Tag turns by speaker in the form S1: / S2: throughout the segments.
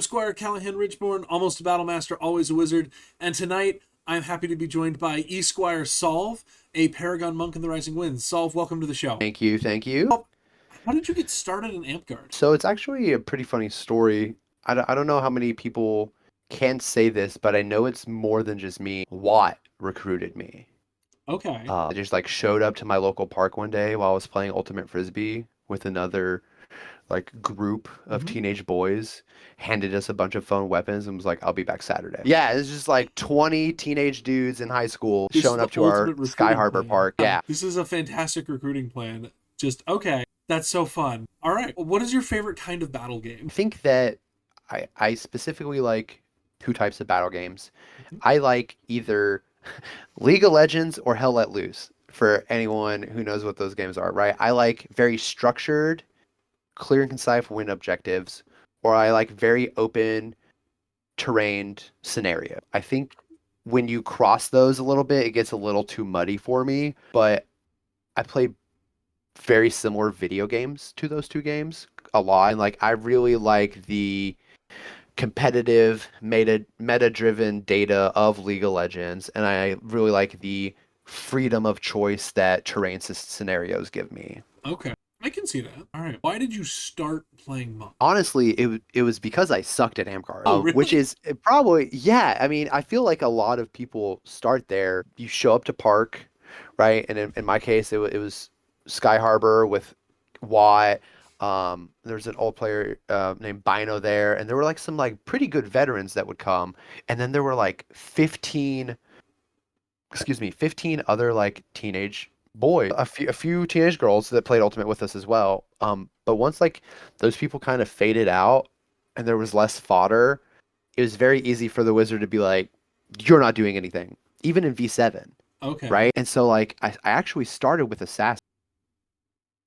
S1: I'm Squire Callahan Ridgeborn, almost a battle master, always a wizard, and tonight I'm happy to be joined by Esquire Solve, a Paragon Monk in the Rising Winds. Solve, welcome to the show.
S2: Thank you, thank you.
S1: How did you get started in Amtgard?
S2: So it's actually a pretty funny story. I don't know how many people can say this, but I know it's more than just me. Watt recruited me.
S1: Okay.
S2: I just like showed up to my local park one day while I was playing Ultimate Frisbee with another like group of
S1: hmm
S2: teenage boys, handed us a bunch of phone weapons and was like, I'll be back Saturday. Yeah, it's just like 20 teenage dudes in high school
S1: This is
S2: showing
S1: the
S2: up to our
S1: ultimate
S2: Sky
S1: recruiting
S2: Harbor
S1: plan.
S2: park. Yeah.
S1: This is a fantastic recruiting plan. Just, okay, that's so fun. All right, what is your favorite kind of battle
S2: I
S1: game?
S2: think that I specifically like two types of battle games.
S1: Mhm.
S2: I like either League of Legends or Hell Let Loose for anyone who knows what those games are, right? I like very structured, clear and concise win objectives, or I like very open terrained scenario. I think when you cross those a little bit, it gets a little too muddy for me, but I play very similar video games to those two games a lot. And like I really like the competitive meta driven data of League of Legends, and I really like the freedom of choice that terrain scenarios give me.
S1: Okay, I can see that. All right, why did you start playing Monk?
S2: Honestly, it was because I sucked at Amtgard,
S1: Oh,
S2: which
S1: really?
S2: is probably yeah. I mean, I feel like a lot of people start there. You show up to park, right? And in my case, it was Sky Harbor with Watt. There's an old player named Bino there, and there were like some like pretty good veterans that would come, and then there were like 15, excuse me, 15 other like teenage boys, a few teenage girls that played Ultimate with us as well. But once like those people kind of faded out and there was less fodder, it was very easy for the wizard to be like, "You're not doing anything," even in V7,
S1: Okay.
S2: right? And so like I actually started with Assassin.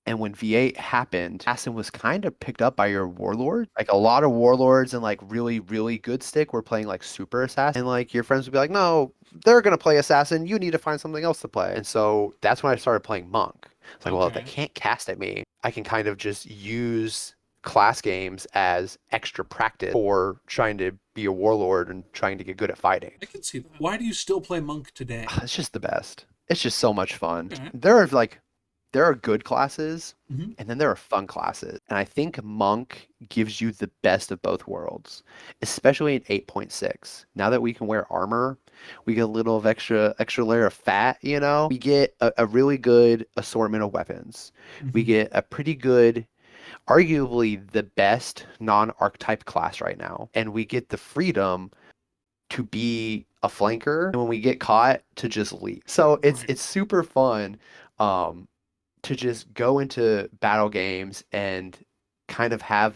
S2: And when V8 happened, Assassin was kind of picked up by your warlord. Like a lot of warlords and like really, really good stick were playing like super assassin. And like your friends would be like, no, they're gonna play assassin. You need to find something else to play. And so that's when I started playing monk. It's like, well, if they
S1: Okay.
S2: can't cast at me, I can kind of just use class games as extra practice for trying to be a warlord and trying to get good at fighting.
S1: I can see that. Why do you still play Monk today?
S2: It's just the best. It's just so much fun.
S1: Okay.
S2: There are good classes
S1: hmm
S2: and then there are fun classes. And I think Monk gives you the best of both worlds, especially in 8.6. Now that we can wear armor, we get a little of extra layer of fat, you know? We get a really good assortment of weapons. We
S1: hmm
S2: get a pretty good, arguably the best non-archetype class right now. And we get the freedom to be a flanker and when we get caught to just leave. So it's
S1: Right.
S2: it's super fun. Um, to just go into battle games and kind of have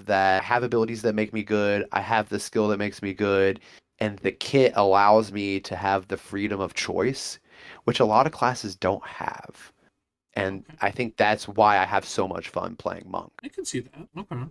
S2: abilities that make me good. I have the skill that makes me good, and the kit allows me to have the freedom of choice, which a lot of classes don't have. And
S1: Okay.
S2: I think that's why I have so much fun playing Monk.
S1: I can see that. Okay.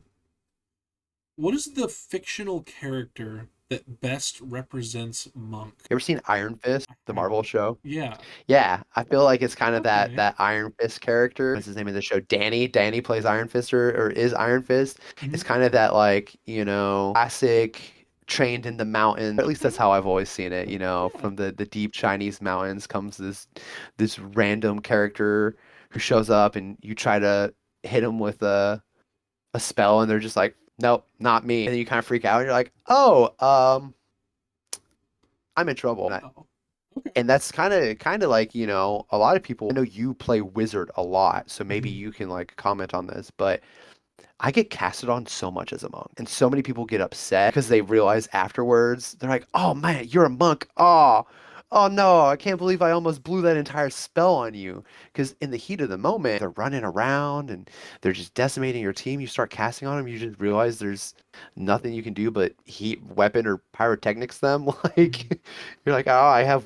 S1: What is the fictional character that best represents Monk?
S2: You ever seen Iron Fist, the
S1: I
S2: Marvel
S1: haven't.
S2: show?
S1: Yeah.
S2: Yeah, I feel like it's kind of that
S1: Okay.
S2: that Iron Fist character. What's his name in the show? Danny. Danny plays Iron Fist or is Iron Fist.
S1: hmm
S2: It's kind of that like, classic trained in the mountain. At least
S1: Okay.
S2: that's how I've always seen it,
S1: Yeah.
S2: from the deep Chinese mountains comes this random character who shows up and you try to hit him with a spell and they're just like, "Nope, not me." And then you kind of freak out and you're like, "Oh, I'm in trouble."
S1: Wow. Okay.
S2: And that's kind of like, a lot of people, I know you play wizard a lot, so maybe
S1: hmm
S2: you can like comment on this, but I get casted on so much as a monk. And so many people get upset because they realize afterwards, they're like, "Oh man, you're a monk. Oh no, I can't believe I almost blew that entire spell on you." Because in the heat of the moment, they're running around and they're just decimating your team. You start casting on them, you just realize there's nothing you can do but heat weapon or pyrotechnics them.
S1: hmm
S2: Like you're like, "Oh, I have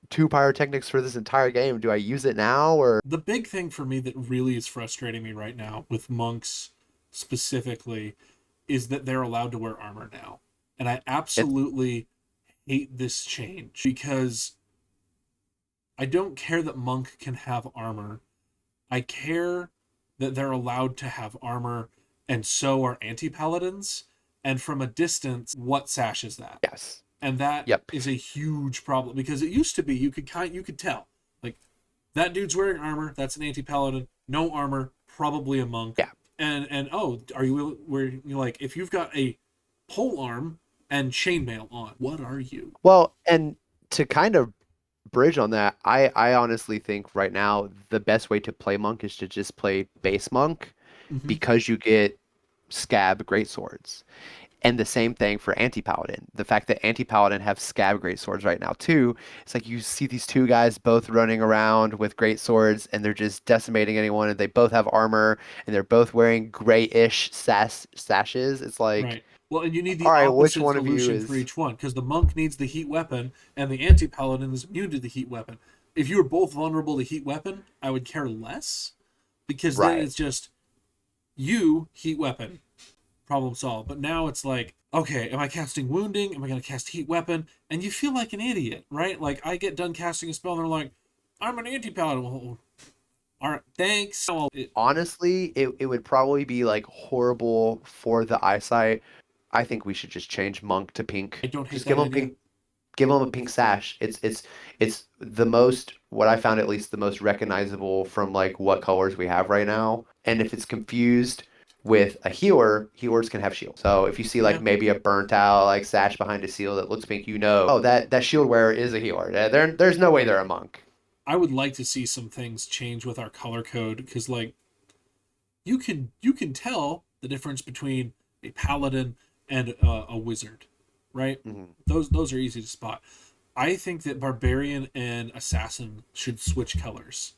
S2: two pyrotechnics for this entire game. Do I use it now or?"
S1: The big thing for me that really is frustrating me right now with monks specifically is that they're allowed to wear armor now. And I
S2: It's
S1: absolutely hate this change because I don't care that monk can have armor. I care that they're allowed to have armor, and so are anti paladins. and from a distance, what sash is that?
S2: Yes.
S1: And that
S2: Yep.
S1: is a huge problem because it used to be you could tell like that dude's wearing armor, that's an anti-paladin. No armor, probably a monk.
S2: Yeah.
S1: And oh, are you where you like if you've got a pole arm and chainmail on, what are you?
S2: Well, and to kind of bridge on that, I honestly think right now the best way to play monk is to just play base monk
S1: Mm-hmm.
S2: because you get scab greatswords. And the same thing for anti-paladin. The fact that anti-paladin have scab greatswords right now too, it's like you see these two guys both running around with greatswords and they're just decimating anyone and they both have armor and they're both wearing grayish sashes. It's like,
S1: Right. Well, and you need the
S2: all right, which
S1: opposite
S2: one of you
S1: solution for
S2: is
S1: each one because the monk needs the heat weapon and the anti paladin is immune to the heat weapon. If you were both vulnerable to heat weapon, I would care less because then
S2: right?
S1: it's just you heat weapon problem solved. But now it's like, okay, am I casting wounding? Am I going to cast heat weapon? And you feel like an idiot, right? Like I get done casting a spell and they're like, I'm an anti paladin. Well, all right, thanks. Well,
S2: Honestly, it would probably be like horrible for the eyesight. I think we should just change monk to pink.
S1: I don't hate
S2: Just
S1: that idea.
S2: give them a pink sash. It's the most what I found at least the most recognizable from like what colors we have right now. And if it's confused with a healer, healers can have shield. So if you see like
S1: Yeah.
S2: maybe a burnt out like sash behind a seal that looks pink, you know, oh that shield wearer is a healer. There's no way they're a monk.
S1: I would like to see some things change with our color code because like you can tell the difference between a paladin and a wizard, right?
S2: Mhm.
S1: Those are easy to spot. I think that barbarian and assassin should switch colors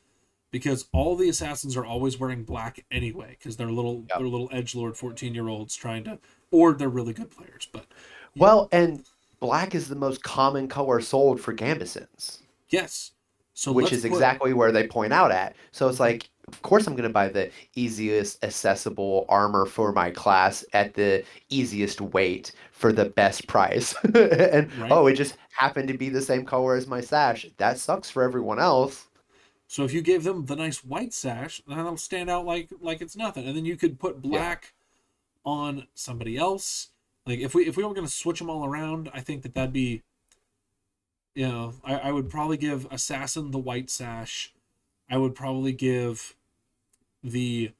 S1: because all the assassins are always wearing black anyway because
S2: Yep.
S1: they're little edge lord 14-year-olds trying to or they're really good players. But
S2: Well, and black is the most common color sold for gambesons,
S1: yes, so
S2: which
S1: let's
S2: is
S1: put
S2: exactly where they point out at. So it's
S1: mhm,
S2: like, of course, I'm going to buy the easiest accessible armor for my class at the easiest weight for the best price. And
S1: right.
S2: oh, it just happened to be the same color as my sash. That sucks for everyone else.
S1: So if you gave them the nice white sash, then it'll stand out like it's nothing. And then you could put
S2: Yeah,
S1: black on somebody else. Like if we were gonna switch them all around, I think that that'd be I would probably give assassin the white sash. I would probably give the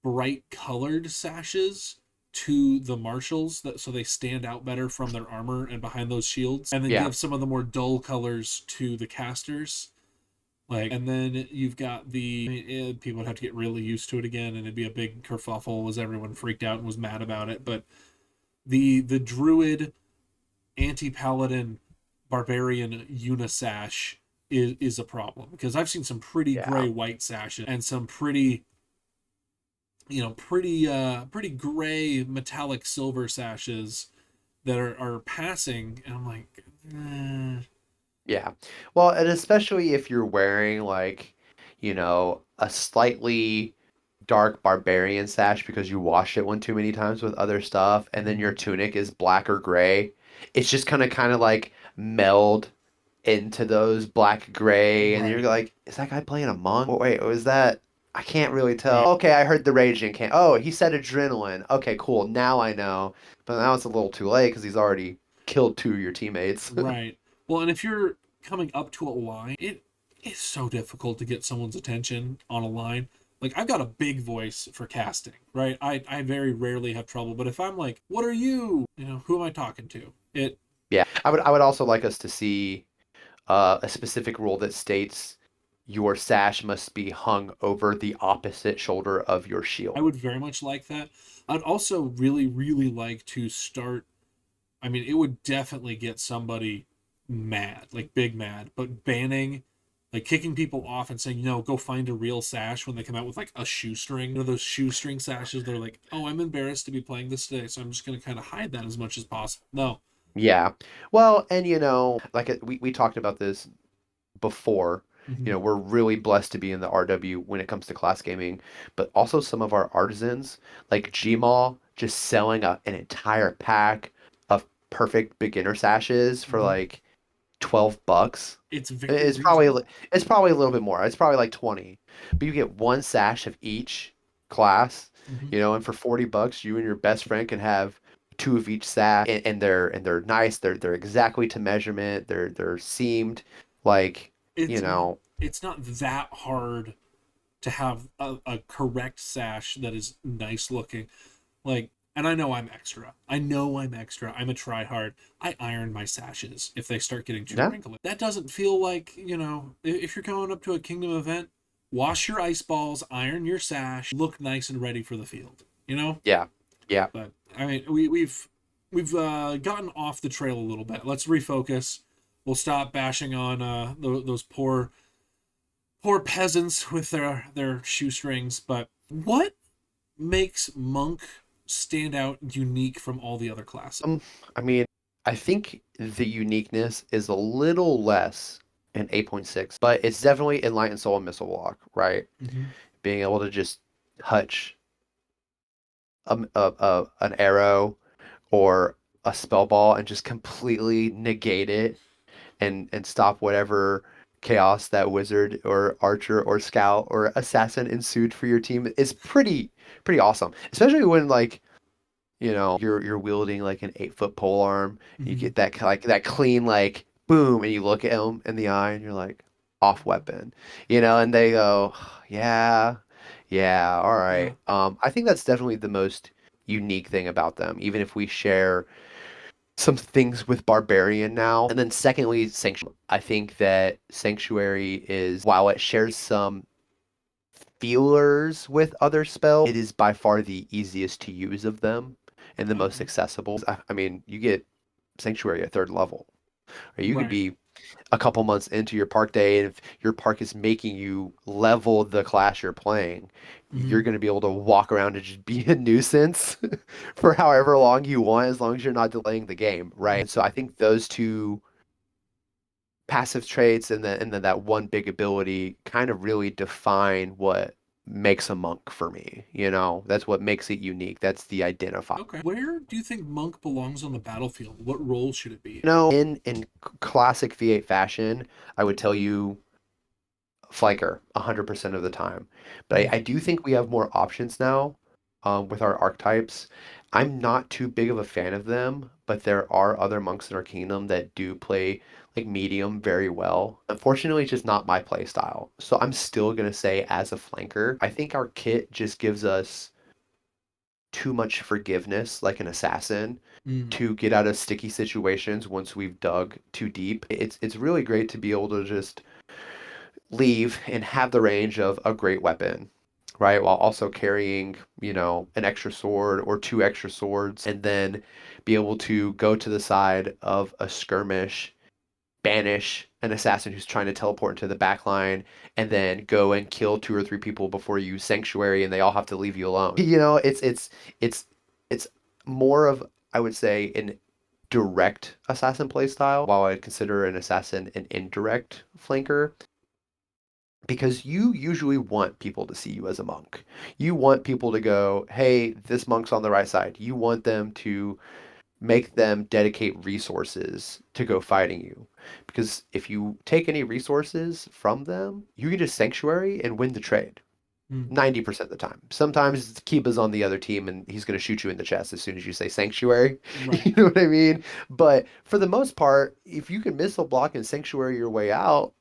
S1: bright colored sashes to the marshals that so they stand out better from their armor and behind those shields, and then
S2: yeah,
S1: give some of the more dull colors to the casters. Like, and then you've got people would have to get really used to it again, and it'd be a big kerfuffle as everyone freaked out and was mad about it. But the druid anti paladin barbarian unisash is a problem because I've seen some pretty
S2: yeah.
S1: gray white sashes and some pretty pretty gray metallic silver sashes that are passing, and I'm like,
S2: Yeah. Well, and especially if you're wearing like, a slightly dark barbarian sash because you washed it one too many times with other stuff, and then your tunic is black or gray. It's just gonna kind of like meld into those black gray, and you're
S1: right,
S2: like, is that guy playing a monk? Wait, was that? I can't really tell.
S1: right,
S2: Okay, I heard the raging can. Oh, he said adrenaline. Okay, cool. Now I know. But now it's a little too late because he's already killed two of your teammates.
S1: right. Well, and if you're coming up to a line, it is so difficult to get someone's attention on a line. Like I've got a big voice for casting, right? I very rarely have trouble, but if I'm like, "What are you?" who am I talking to? It
S2: Yeah, I would also like us to see a specific rule that states your sash must be hung over the opposite shoulder of your
S1: I
S2: shield.
S1: would very much like that. I'd also really really like to start I mean, it would definitely get somebody mad, like big mad, but banning, like kicking people off and saying, go find a real sash when they come out with like a shoestring. Those shoestring sashes, they're like, oh, I'm embarrassed to be playing this today, so I'm just going to kind of hide that as much as possible. No.
S2: Yeah. Well, and like we talked about this before.
S1: Mm-hmm.
S2: We're really blessed to be in the RW when it comes to class gaming, but also some of our artisans, like Gmaul, just selling an entire pack of perfect beginner sashes for
S1: Mm-hmm.
S2: like $12.
S1: It's very
S2: It's probably
S1: reasonable.
S2: it's probably a little bit more. It's probably like 20. But you get one sash of each class,
S1: Mm-hmm.
S2: and for $40, you and your best friend can have two of each sash, and they're nice. They're exactly to measurement. They're seamed, like you
S1: it's
S2: know.
S1: it's not that hard to have a correct sash that is nice looking. Like, and I know I'm extra. I know I'm extra. I'm a try hard. I iron my sashes if they start getting too
S2: Yeah,
S1: wrinkly. That doesn't feel like, if you're going up to a kingdom event, wash your ice balls, iron your sash, look nice and ready for the field. You know?
S2: yeah, yeah.
S1: But I mean, we've gotten off the trail a little bit. Let's refocus. We'll stop bashing on those poor peasants with their shoestrings. But what makes Monk stand out unique from all the other classes?
S2: I mean, I think the uniqueness is a little less in 8.6, but it's definitely Enlightened Soul and Missile Walk, right?
S1: Mm-hmm.
S2: Being able to just touch an arrow or a spell ball and just completely negate it and stop whatever chaos that wizard or archer or scout or assassin ensued for your team is pretty awesome. Especially when like you're wielding like an 8 foot pole arm. You
S1: Mm-hmm.
S2: get that like that clean like boom, and you look at them in the eye, and you're like off weapon, and they go, yeah, yeah, all
S1: Yeah.
S2: right. I think that's definitely the most unique thing about them, even if we share some things with Barbarian now. And then secondly, Sanctuary. I think that Sanctuary is, while it shares some feelers with other spells, it is by far the easiest to use of them and the most
S1: Okay.
S2: accessible. I mean, you get Sanctuary at third level, or you could
S1: Right.
S2: be a couple months into your park day, and if your park is making you level the class you're playing,
S1: Mm-hmm.
S2: you're going to be able to walk around and just be a nuisance for however long you want, as long as you're not delaying the game, right? And so I think those two passive traits and then that one big ability kind of really define what makes a monk for me. That's what makes it unique. That's the identifier.
S1: Okay. Where do you think Monk belongs on the battlefield? What role should it be in?
S2: In classic V8 fashion, I would tell you flanker 100% of the time. But I do think we have more options now with our archetypes. I'm not too big of a fan of them, but there are other monks in our kingdom that do play like medium very well. Unfortunately, it's just not my play style. So I'm still going to say as a flanker, I think our kit just gives us too much forgiveness like an assassin
S1: Mm.
S2: to get out of sticky situations once we've dug too deep. It's really great to be able to just leave and have the range of a great weapon, right? While also carrying, an extra sword or two extra swords, and then be able to go to the side of a skirmish, banish an assassin who's trying to teleport into the back line, and then go and kill two or three people before you sanctuary, and they all have to leave you alone. It's more of, I would say, an direct assassin play style, while I consider an assassin an indirect flanker, because you usually want people to see you as a monk. You want people to go, hey, this monk's on the right side. You want them to make them dedicate resources to go fighting you. Because if you take any resources from them, you can just sanctuary and win the trade.
S1: Mm.
S2: 90% of the time. Sometimes Kiba's on the other team and he's going to shoot you in the chest as soon as you say sanctuary.
S1: Right.
S2: You know what I mean? But for the most part, if you can missile block and sanctuary your way out,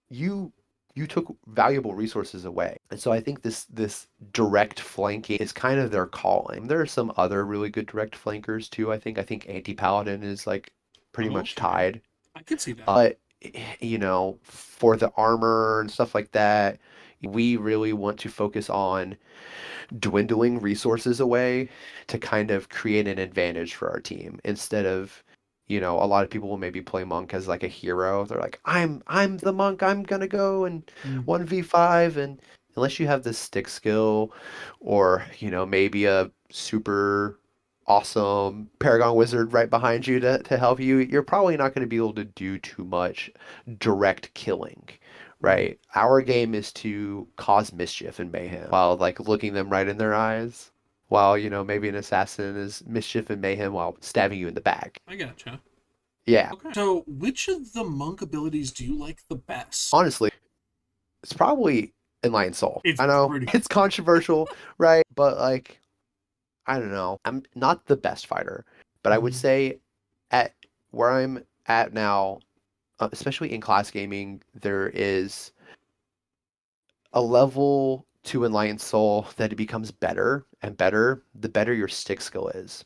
S2: you you took valuable resources away. And so I think this direct flanking is kind of their calling. There are some other really good direct flankers too, I think anti-paladin is like pretty
S1: Oh,
S2: much
S1: okay.
S2: tied.
S1: I could see that.
S2: But for the armor and stuff like that, we really want to focus on dwindling resources away to kind of create an advantage for our team instead of a lot of people will maybe play monk as like a hero. They're like, I'm the monk, I'm gonna go and
S1: Mm.
S2: 1v5, and unless you have this stick skill or maybe a super awesome Paragon wizard right behind you to help you, you're probably not going to be able to do too much direct killing,
S1: Right.
S2: right? Our game is to cause mischief and mayhem while like looking them right in their eyes, while maybe an assassin is mischief and mayhem while stabbing you in the back.
S1: I gotcha.
S2: Yeah,
S1: Okay. So, which of the monk abilities do you like the best?
S2: honestly, it's probably Enlightened Soul.
S1: It's
S2: I know
S1: pretty.
S2: it's controversial, right? But like, I don't know. I'm not the best fighter. But I would
S1: Hmm.
S2: say at where I'm at now, especially in class gaming, there is a level to Enlightened Soul that it becomes better and better the better your stick skill is.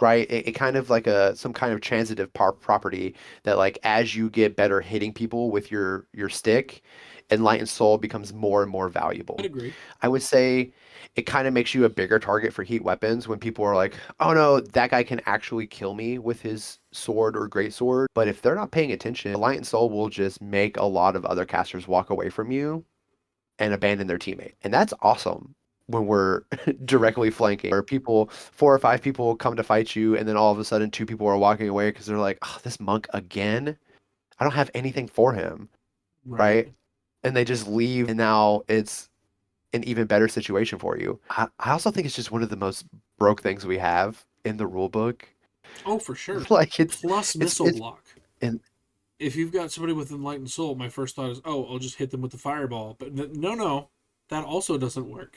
S2: Right? It kind of like a some kind of transitive property that like as you get better hitting people with your stick, Enlightened Soul becomes more and more
S1: I'd
S2: valuable.
S1: agree.
S2: I would say it kind of makes you a bigger target for heat weapons when people are like, "Oh no, that guy can actually kill me with his sword or great sword." But if they're not paying attention, Enlightened Soul will just make a lot of other casters walk away from you and abandon their teammate. And that's awesome when we're directly flanking, where people, 4 or 5 people will come to fight you, and then all of a sudden 2 people are walking away because they're like, oh, this monk again? I don't have anything for him,
S1: Right.
S2: right? And they just leave, and now it's an even better situation for you. I also think it's just one of the most broke things we have in the rule book.
S1: Oh, for sure.
S2: Like
S1: Plus
S2: it's
S1: missile
S2: it's
S1: block.
S2: and
S1: If you've got somebody with Enlightened Soul, my first thought is, oh, I'll just hit them with the fireball. But no, no, that also doesn't work.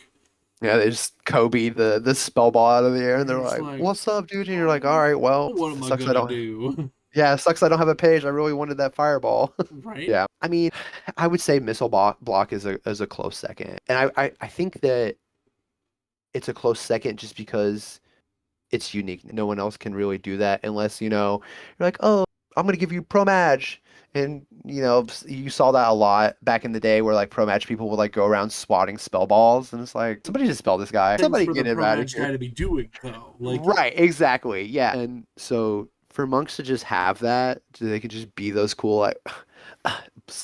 S2: yeah, they just Kobe the spell ball out of the air, and
S1: And
S2: they're
S1: it's
S2: like,
S1: like,
S2: "What's up, dude?" And you're like, "All
S1: oh,
S2: right, well,
S1: what am I
S2: sucks I
S1: gonna
S2: don't."
S1: do?
S2: Yeah, it sucks I don't have a page. I really wanted that fireball.
S1: Right?
S2: Yeah. I mean, I would say missile block is a close second. And I think that it's a close second just because it's unique. No one else can really do that unless, you're like, "Oh, I'm gonna give you pro match." And, you saw that a lot back in the day where like pro match people would like go around swatting spell balls and it's like, somebody just spell this guy.
S1: Things
S2: Somebody
S1: for the
S2: get him
S1: pro
S2: out of
S1: match
S2: here.
S1: guy to be doing though. Like,
S2: Right, exactly. Yeah. And so for monks to just have that, so they could just be those cool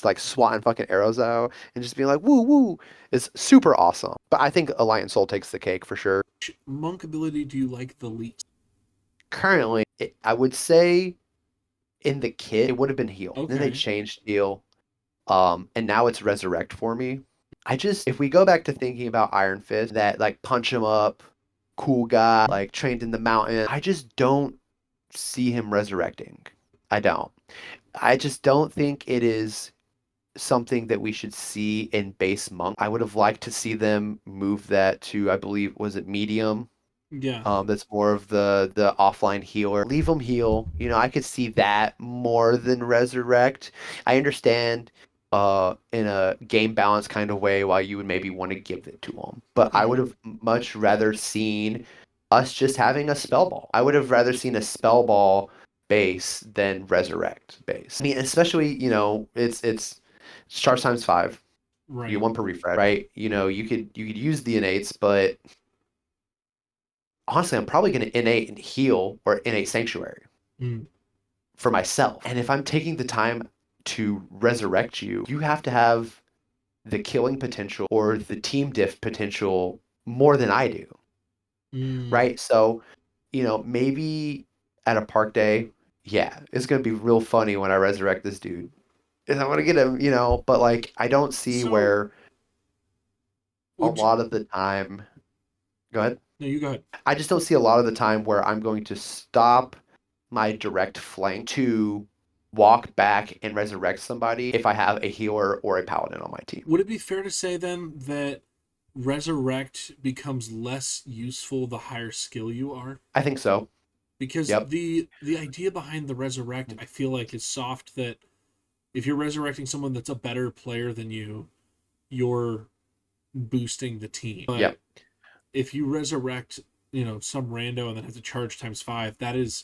S2: like swatting fucking arrows out and just being like woo woo is super awesome. But I think Alliance Soul takes the cake for sure.
S1: monk ability do you like the least?
S2: Currently, I would say in the kit it would have been heal. Then they
S1: Okay.
S2: changed heal, and now it's resurrect for me. I just if we go back to thinking about Iron Fist, that like punch him up, cool guy, like trained in the mountain. I just don't see him resurrecting. I don't. I just don't think it is something that we should see in base monk. I would have liked to see them move that to, I believe, was it medium?
S1: Yeah.
S2: That's more of the offline healer. Leave them heal. I could see that more than resurrect. I understand in a game balance kind of way why you would maybe want to give it to them. But I
S1: Right.
S2: would have much rather seen us just having a spell ball. I would have rather seen a spell ball base than resurrect base. I mean, especially, it's charge times 5. You get
S1: Right.
S2: 1 per refresh, right? You could use the innates, but honestly, I'm probably going to innate and heal or innate sanctuary
S1: Mm.
S2: for myself. And if I'm taking the time to resurrect you, you have to have the killing potential or the team diff potential more than I do,
S1: Mm.
S2: right? So, maybe at a park day, yeah, it's going to be real funny when I resurrect this dude. And I want to get him, but like I don't see
S1: So
S2: where a
S1: would you
S2: lot of the time, go ahead.
S1: no you go ahead.
S2: I just don't see a lot of the time where I'm going to stop my direct flank to walk back and resurrect somebody if I have a healer or a paladin on my team.
S1: Would it be fair to say then that resurrect becomes less useful the higher skill you are?
S2: I think so.
S1: Because
S2: Yep.
S1: the idea behind the resurrect I feel like is soft, that if you're resurrecting someone that's a better player than you, you're boosting the team. But
S2: Yep.
S1: if you resurrect, some rando and then have to charge times 5, that is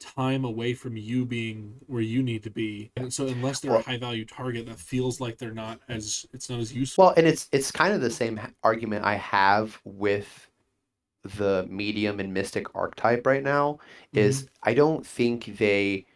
S1: time away from you being where you need to be. And so unless they're a
S2: Well,
S1: high value target, that feels like it's not as useful.
S2: well, and it's kind of the same argument I have with the medium and mystic archetype right now
S1: Mm-hmm.
S2: is I don't think they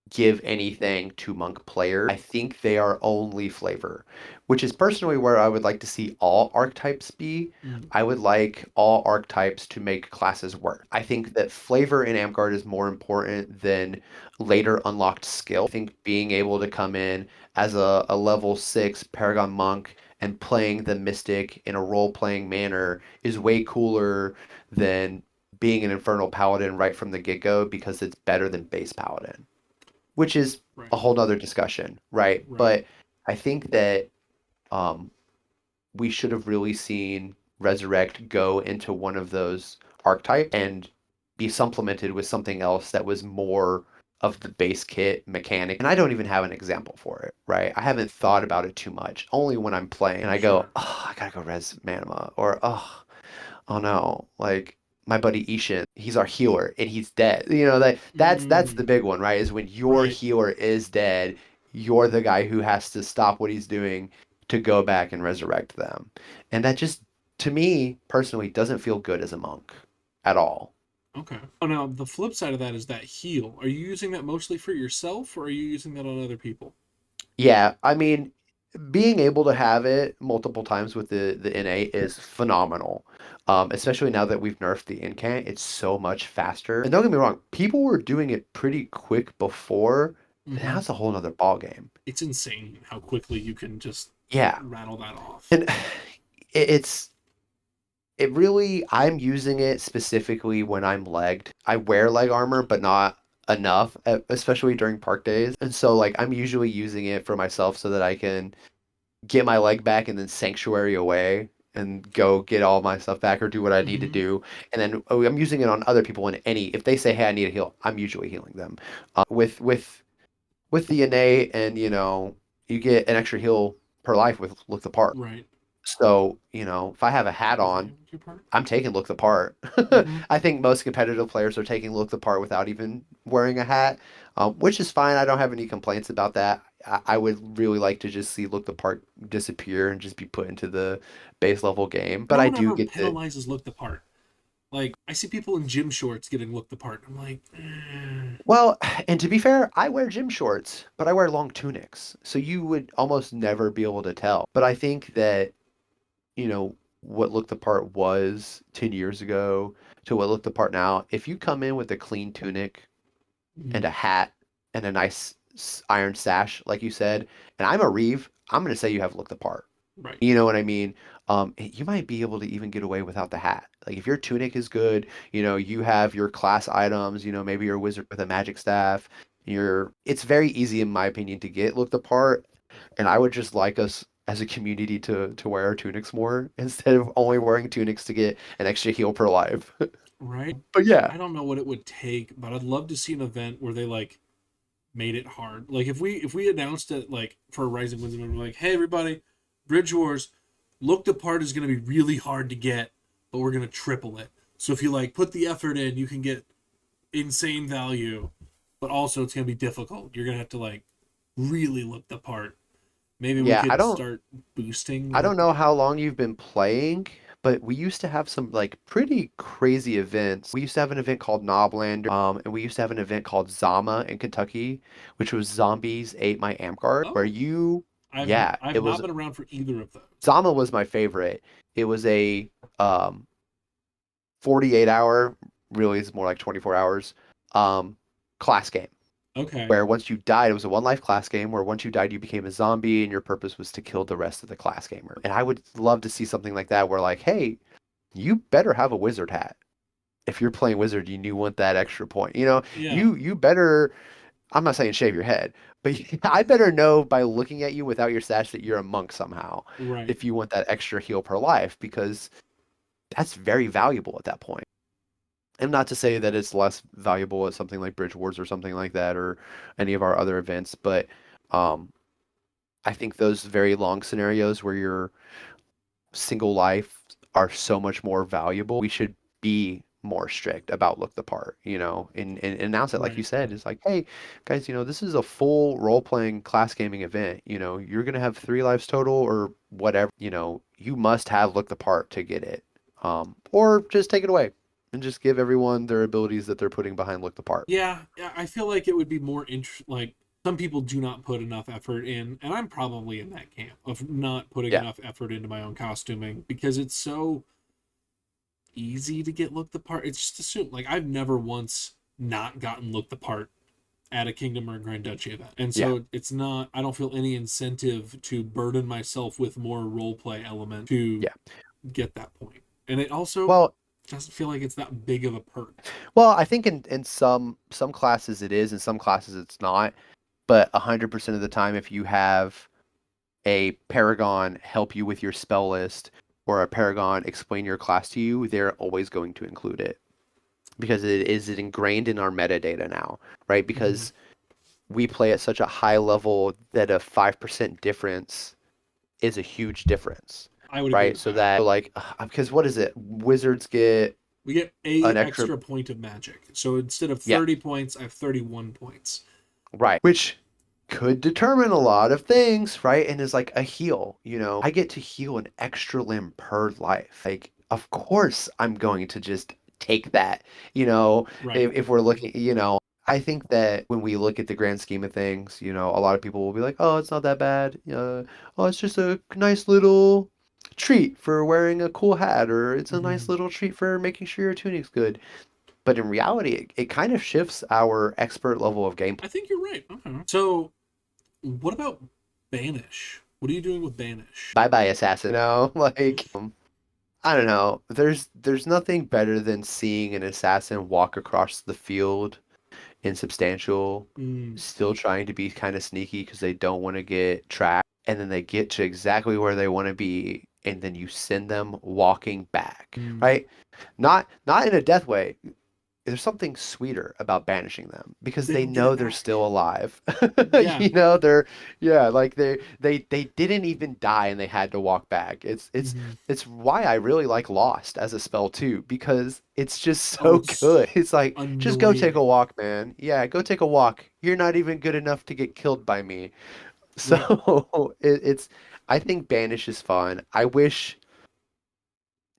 S2: give anything to monk players. I think they are only flavor, which is personally where I would like to see all archetypes be.
S1: Mm-hmm.
S2: I would like all archetypes to make classes work. I think that flavor in Amtgard is more important than later unlocked skill. I think being able to come in as a level 6 Paragon Monk and playing the Mystic in a role-playing manner is way cooler than being an Infernal Paladin right from the get-go because it's better than base Paladin, which is
S1: Right.
S2: a whole nother discussion, right?
S1: Right.
S2: But I think that um, we should have really seen Resurrect go into one of those archetypes and be supplemented with something else that was more of the base kit mechanic. And I don't even have an example for it, right? I haven't thought about it too much. Only when I'm playing and I go,
S1: Sure.
S2: oh, I gotta go res Manama, or oh no, like my buddy Ishin, he's our healer and he's dead. That's the
S1: Mm,
S2: big one, right? Is when your
S1: right.
S2: healer is dead, you're the guy who has to stop what he's doing to go back and resurrect them. And that just, to me personally, doesn't feel good as a monk at all.
S1: Okay. Oh, now the flip side of that is that heal. Are you using that mostly for yourself, or are you using that on other people?
S2: Yeah, I mean, being able to have it multiple times with the NA is phenomenal. Especially now that we've nerfed the incant, it's so much faster. And don't get me wrong, people were doing it pretty quick before, but now
S1: Mm-hmm.
S2: it's a whole nother ball game.
S1: It's insane how quickly you can just
S2: Yeah,
S1: rattle that off.
S2: and it's it really, I'm using it specifically when I'm legged. I wear leg armor, but not enough, especially during park days. And so like I'm usually using it for myself so that I can get my leg back and then sanctuary away and go get all my stuff back or do what I need to
S1: Mm-hmm.
S2: do. And then I'm using it on other people in any, if they say, hey, I need a heal, I'm usually healing them. With the innate and you get an extra heal per life with look the part.
S1: Right.
S2: So, if I have a hat
S1: Excuse me.
S2: on,
S1: Your part.
S2: I'm taking look the part.
S1: Mm-hmm.
S2: I think most competitive players are taking look the part without even wearing a hat, which is fine. I don't have any complaints about that. I would really like to just see look the part disappear and just be put into the base level game. But
S1: No
S2: I
S1: one
S2: do
S1: ever
S2: get the
S1: penalizes look the part. Like I see people in gym shorts getting looked apart. I'm like,
S2: well, and to be fair, I wear gym shorts, but I wear long tunics, so you would almost never be able to tell. But I think that what looked the part was 10 years ago to what looked the part now. If you come in with a clean tunic and
S1: mm,
S2: a hat and a nice iron sash, like you said, and I'm a Reeve, I'm going to say you have looked the part.
S1: right,
S2: You know what I mean? You might be able to even get away without the hat. Like if your tunic is good, you have your class items, maybe you're a wizard with a magic staff. It's very easy, in my opinion, to get looked the part. And I would just like us as a community to wear our tunics more instead of only wearing tunics to get an extra heal per life.
S1: right.
S2: But yeah,
S1: I don't know what it would take, but I'd love to see an event where they like made it hard. Like if we announced it like for a Rising Winds event, we're like, hey everybody, Bridge Wars, looked apart is gonna be really hard to get, but we're gonna triple it. So if you like put the effort in, you can get insane value, but also it's gonna be difficult. You're gonna have to like really look the part. Maybe we
S2: yeah, I
S1: could
S2: don't
S1: start boosting
S2: I don't
S1: look the
S2: know how
S1: part.
S2: long you've been playing, but we used to have some like pretty crazy events. We used to have an event called Knoblander, and we used to have an event called Zama in Kentucky, which was Zombies Ate My Amtgard, where
S1: Oh, I've
S2: yeah, it
S1: I've not
S2: was
S1: been around for either of those.
S2: Zama was my favorite. It was a um 48 hour, really it's more like 24 hours, um class game.
S1: Okay,
S2: Where once you died, it was a one life class game where once you died, you became a zombie and your purpose was to kill the rest of the class gamer. And I would love to see something like that where, like, hey, you better have a wizard hat. If you're playing wizard and you want that extra point,
S1: yeah,
S2: you better. I'm not saying shave your head, but I better know by looking at you without your sash that you're a monk somehow.
S1: right.
S2: If you want that extra heal per life, because that's very valuable at that point. And not to say that it's less valuable at something like Bridge Wars or something like that, or any of our other events, but um, I think those very long scenarios where your single life are so much more valuable. We should be more strict about look the part, and announce it like you
S1: Right.
S2: said. It's like, hey, guys, this is a full role-playing class gaming event. You're gonna have 3 lives total or whatever. You must have look the part to get it, or just take it away and just give everyone their abilities that they're putting behind look the part.
S1: Yeah, yeah, I feel like it would be more like some people do not put enough effort in, and I'm probably in that camp of not putting
S2: Yeah,
S1: enough effort into my own costuming because it's so easy to get looked the part. It's just assumed. Like I've never once not gotten looked the part at a Kingdom or Grand Duchy event, and
S2: yeah,
S1: so it's not. I don't feel any incentive to burden myself with more role play element to
S2: yeah.
S1: get that point, and it also
S2: Well,
S1: doesn't feel like it's that big of a perk.
S2: I think in some classes it is, in some classes it's not. But 100% of the time, if you have a Paragon help you with your spell list or a Paragon explain your class to you, they're always going to include it. because it ingrained in our metadata now, right?
S1: Hmm.
S2: Because we play at such a high level that a 5% difference is a huge difference,
S1: I would agree
S2: right?
S1: with
S2: So
S1: that.
S2: that like because what is it? Wizards get
S1: We get a
S2: an extra,
S1: extra point of magic. So instead of
S2: yeah,
S1: 30 points, I have 31 points.
S2: right. Which could determine a lot of things, right? And is like a heal, you know. I get to heal an extra limb per life. Like, of course I'm going to just take that, you know,
S1: Right.
S2: if we're looking, you know. I think that when we look at the grand scheme of things, you know, a lot of people will be like, "Oh, it's not that bad. Oh, it's just a nice little treat for wearing a cool hat, or it's a nice
S1: Hmm.
S2: little treat for making sure your tunic's good." But in reality, it kind of shifts our expert level of gameplay.
S1: I think you're right. Okay. So what about Banish? What are you doing with Banish?
S2: Bye bye, assassin. No, like I don't know. There's nothing better than seeing an assassin walk across the field insubstantial,
S1: Mm,
S2: still trying to be kind of sneaky because they don't want to get tracked, and then they get to exactly where they want to be, and then you send them walking back,
S1: mm.
S2: right? Not in a death way. There's something sweeter about banishing them because
S1: They
S2: they
S1: don't get it
S2: know they're
S1: back.
S2: still alive.
S1: Yeah.
S2: You know, they're yeah, like they didn't even die and they had to walk back.
S1: Hmm.
S2: It's why I really like Lost as a spell too because it's just
S1: Oh,
S2: so
S1: it's
S2: good. It's like just go take a
S1: annoying.
S2: walk, man. Yeah, go take a walk. You're not even good enough to get killed by me.
S1: Right.
S2: So it's I think banish is fun. I wish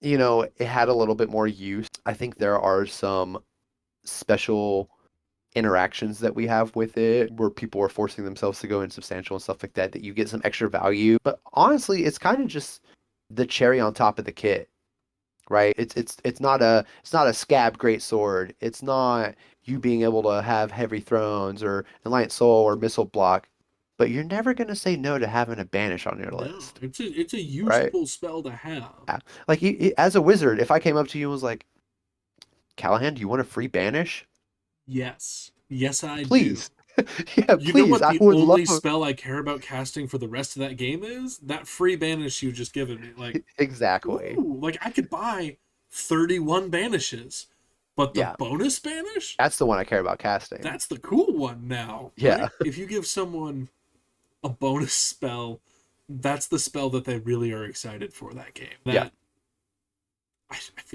S2: you know it had a little bit more use. I think there are some special interactions that we have with it where people are forcing themselves to go insubstantial and stuff like that that you get some extra value. But honestly, it's kind of just the cherry on top of the kit, right? It's not a scab great sword. It's not you being able to have heavy thrones or enlightened soul or missile block, but you're never gonna say no to having a banish on your
S1: No,
S2: list,
S1: it's a
S2: right?
S1: useful spell to have.
S2: Yeah. Like as a wizard, if I came up to you and was like, Callahan, do you want a free banish?
S1: Yes. Yes, I do.
S2: Please. Yeah,
S1: You know
S2: please.
S1: what
S2: I
S1: the
S2: would
S1: only
S2: love
S1: spell I care about casting for the rest of that game is? That free banish you just given me. Like,
S2: exactly.
S1: ooh, like I could buy 31 banishes, but the
S2: Yeah.
S1: bonus banish?
S2: That's the one I care about casting.
S1: That's the cool one now,
S2: Yeah.
S1: right? If you give someone a bonus spell, that's the spell that they really are excited for that game.
S2: Yeah.
S1: That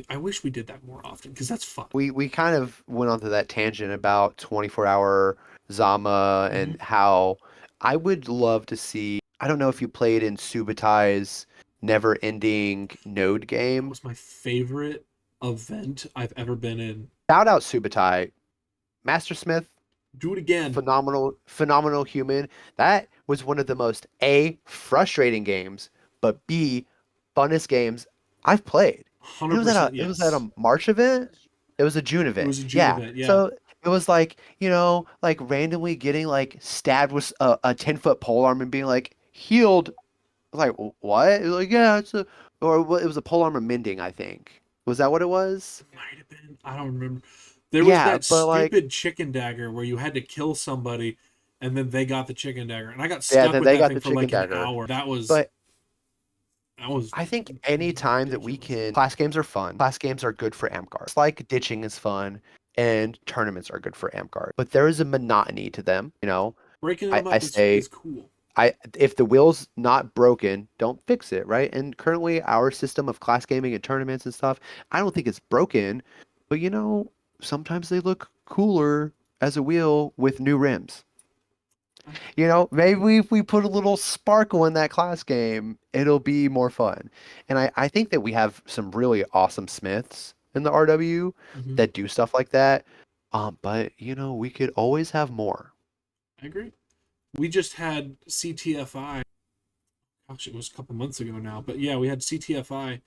S1: I wish we did that more often because that's fun.
S2: We kind of went onto that tangent about 24-hour Zama
S1: Mm-hmm.
S2: and how I would love to see. I don't know if you played in Subotai's never-ending node
S1: That
S2: game.
S1: was my favorite event I've ever been in.
S2: Shout out Subotai, Mastersmith,
S1: Do it again.
S2: phenomenal human. That was one of the most A, frustrating games, but B, funnest games I've played. And
S1: 100%
S2: it was at
S1: yes.
S2: a March event. It was a June
S1: It
S2: event.
S1: was a June
S2: Yeah.
S1: event, yeah.
S2: So it was like, you know, like randomly getting like stabbed with a 10-foot pole arm and being like healed. I was like, what? It was like, yeah, it's a or it was a pole armor mending, I think. Was that what it was?
S1: It might have been. I don't remember. There was
S2: Yeah,
S1: that
S2: but like
S1: stupid chicken dagger where you had to kill somebody and then they got the chicken dagger. And I got
S2: yeah,
S1: stuck
S2: then
S1: with
S2: they
S1: that
S2: got
S1: thing
S2: the
S1: for
S2: chicken
S1: like an
S2: dagger.
S1: hour.
S2: But
S1: That was
S2: I think any time that we
S1: ridiculous.
S2: can, class games are fun. Class games are good for Amtgard. It's like ditching is fun, and tournaments are good for Amtgard. But there is a monotony to them. You know,
S1: Breaking them
S2: I
S1: up
S2: say,
S1: is cool.
S2: if the wheel's not broken, don't fix it, right? And currently, our system of class gaming and tournaments and stuff, I don't think it's broken. But you know, sometimes they look cooler as a wheel with new rims. You know, maybe if we put a little sparkle in that class game, it'll be more fun. And I think that we have some really awesome smiths in the RW
S1: Hmm.
S2: that do stuff like that. But you know, we could always have more.
S1: I agree. We just had CTFI. Gosh, it was a couple months ago now. But yeah, we had CTFI.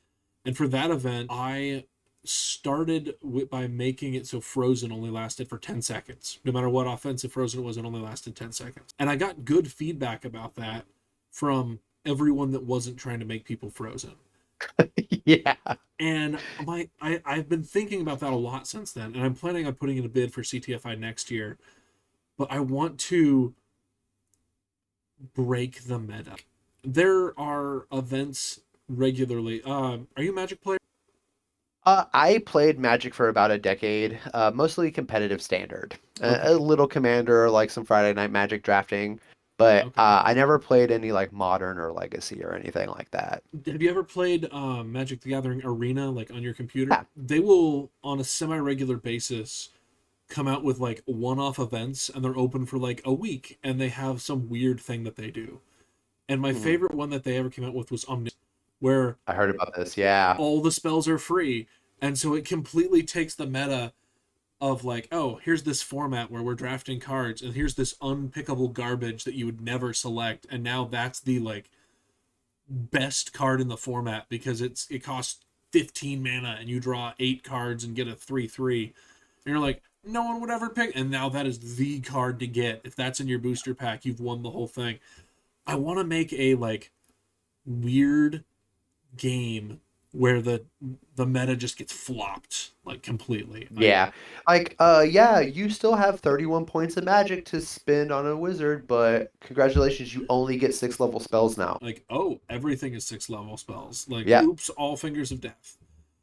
S1: And for that event, I started by making it so Frozen only lasted for 10 seconds. No matter what offensive Frozen it was, it only lasted 10 seconds. And I got good feedback about that from everyone that wasn't trying to make people frozen.
S2: Yeah.
S1: And I've been thinking about that a lot since then, and I'm planning on putting in a bid for CTFI next year. But I want to break the meta. There are events regularly. Are you a Magic player?
S2: I played Magic for about a decade, mostly competitive standard. A
S1: Okay.
S2: little Commander, like some Friday Night Magic drafting, but
S1: Okay.
S2: I never played any like Modern or Legacy or anything like that.
S1: Have you ever played Magic the Gathering Arena like on your computer?
S2: Yeah.
S1: They will on a semi-regular basis come out with like one-off events and they're open for like a week and they have some weird thing that they do. And my
S2: Mhm.
S1: favorite one that they ever came out with was Omniscient, where
S2: I heard about this. Yeah.
S1: all the spells are free. And so it completely takes the meta of like, oh, here's this format where we're drafting cards and here's this unpickable garbage that you would never select and now that's the like best card in the format because it costs 15 mana and you draw 8 cards and get a 3/3 and you're like no one would ever pick and now that is the card to get. If that's in your booster pack, you've won the whole thing. I want to make a like weird game where the meta just gets flopped like completely. I
S2: Yeah. Like, yeah, you still have 31 points of magic to spend on a wizard, but congratulations, you only get 6 level spells now.
S1: like, oh, everything is 6 level spells. Like,
S2: Yeah.
S1: oops, all fingers of death.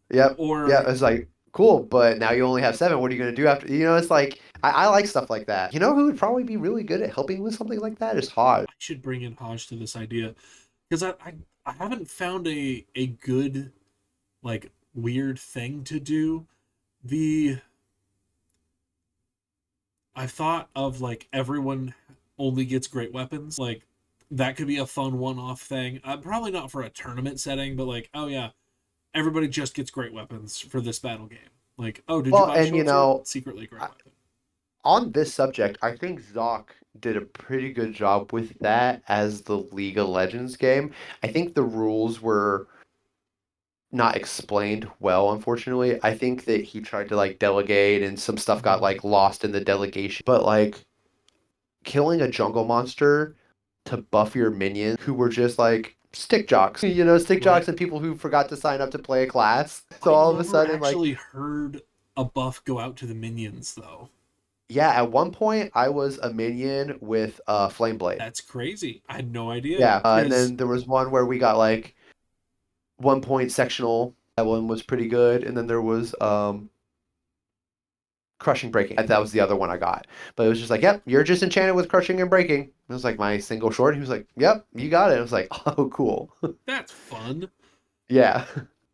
S2: Yep. Yeah.
S1: Or
S2: It's like, cool, but now you only have 7. What are you going to do after? It's like, I like stuff like that. You know who would probably be really good at helping with something like that is Hodge.
S1: I should bring in Hodge to this idea because I haven't found a good like weird thing to do. The I've thought of like everyone only gets great weapons. Like that could be a fun one-off thing. Probably not for a tournament setting, but like, oh yeah, everybody just gets great weapons for this battle game. Like, oh, did you
S2: Well,
S1: buy a
S2: and
S1: short sword? Secretly a great weapon.
S2: on this subject, I think Zoc did a pretty good job with that as the League of Legends game. I think the rules were not explained well, unfortunately. I think that he tried to like delegate and some stuff got
S1: Mm.
S2: like lost in the delegation. But like killing a jungle monster to buff your minions who were just like stick jocks, stick
S1: Right.
S2: jocks and people who forgot to sign up to play a class. So
S1: I
S2: all of a
S1: never
S2: sudden, like,
S1: actually heard a buff go out to the minions though.
S2: yeah, at one point I was a minion with Flame Blade.
S1: That's crazy. I had no idea.
S2: Yeah, and
S1: Because
S2: then there was one where we got like 1 point sectional. That one was pretty good, and then there was crushing breaking. That was the other one I got. But it was just like, yep, you're just enchanted with crushing and breaking. It was like my single short. He was like, yep, you got it. I was like, oh, cool.
S1: that's fun.
S2: Yeah.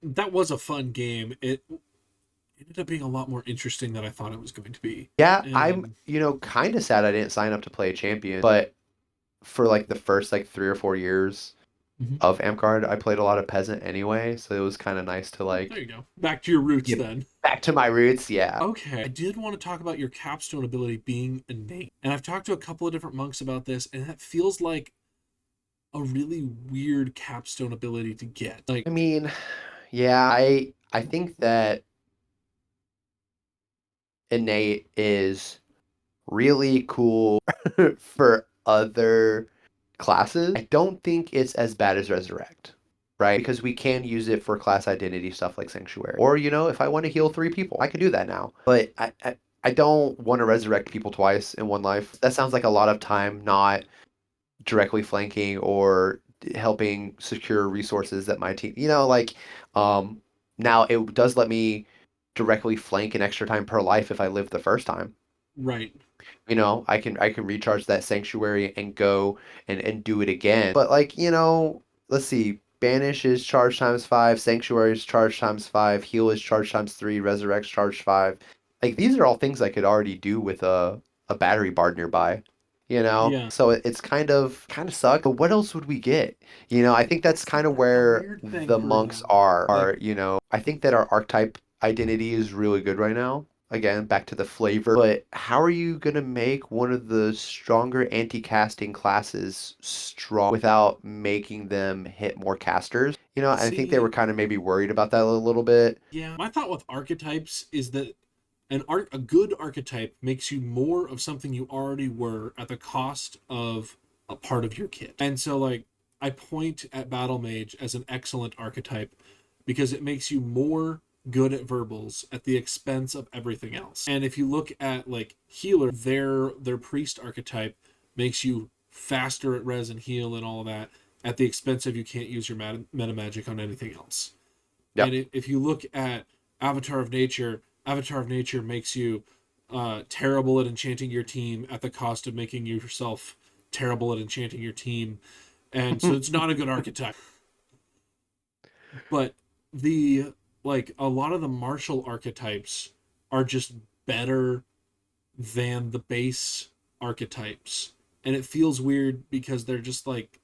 S1: That was a fun game. It ended up being a lot more interesting than I thought it was going to be.
S2: Yeah, I'm,
S1: And
S2: kind of sad I didn't sign up to play a champion, but for like the first like 3 or 4 years
S1: mhm,
S2: of Amtgard, I played a lot of peasant anyway, so it was kind of nice to
S1: there
S2: like
S1: you go. Back to your roots
S2: get
S1: then.
S2: back to my roots. Yeah.
S1: Okay. I did want to talk about your capstone ability being innate. And I've talked to a couple of different monks about this, and that feels like a really weird capstone ability to get.
S2: I
S1: Like,
S2: mean, yeah, I think that innate is really cool for other classes. I don't think it's as bad as resurrect, right? Because we can use it for class identity stuff like sanctuary. Or, if I want to heal 3 people, I can do that now. But I don't want to resurrect people twice in one life. That sounds like a lot of time not directly flanking or helping secure resources that my team, um, now it does let me directly flank an extra time per life if I live the first time.
S1: right.
S2: I can recharge that sanctuary and go and do it again. But like, let's see. Banish is charge times 5, sanctuary is charge times 5, heal is charge times 3, resurrect's charge 5. Like these are all things I could already do with a battery bard nearby.
S1: Yeah.
S2: So it's kind of suck. But what else would we get? I think that's
S1: See,
S2: kind of
S1: that's the
S2: where
S1: weird thing
S2: the
S1: for
S2: monks
S1: them.
S2: are,
S1: Like,
S2: I think that our archetype identity is really good right now. Again, back to the flavor. But how are you going to make one of the stronger anti-casting classes strong without making them hit more casters? I think they were
S1: see,
S2: kind of maybe worried about that a little bit.
S1: yeah. My thought with archetypes is that a good archetype makes you more of something you already were at the cost of a part of your kit. And so like I point at Battle Mage as an excellent archetype because it makes you more good at verbals at the expense of everything else. And if you look at like healer, their priest archetype makes you faster at res and heal and all of that at the expense of you can't use your meta magic on anything else. And
S2: Yep.
S1: if you look at Avatar of Nature. Avatar of Nature makes you terrible at enchanting your team at the cost of making yourself terrible at enchanting your team, and so it's not a good archetype. But the like a lot of the martial archetypes are just better than the base archetypes, and it feels weird because they're just like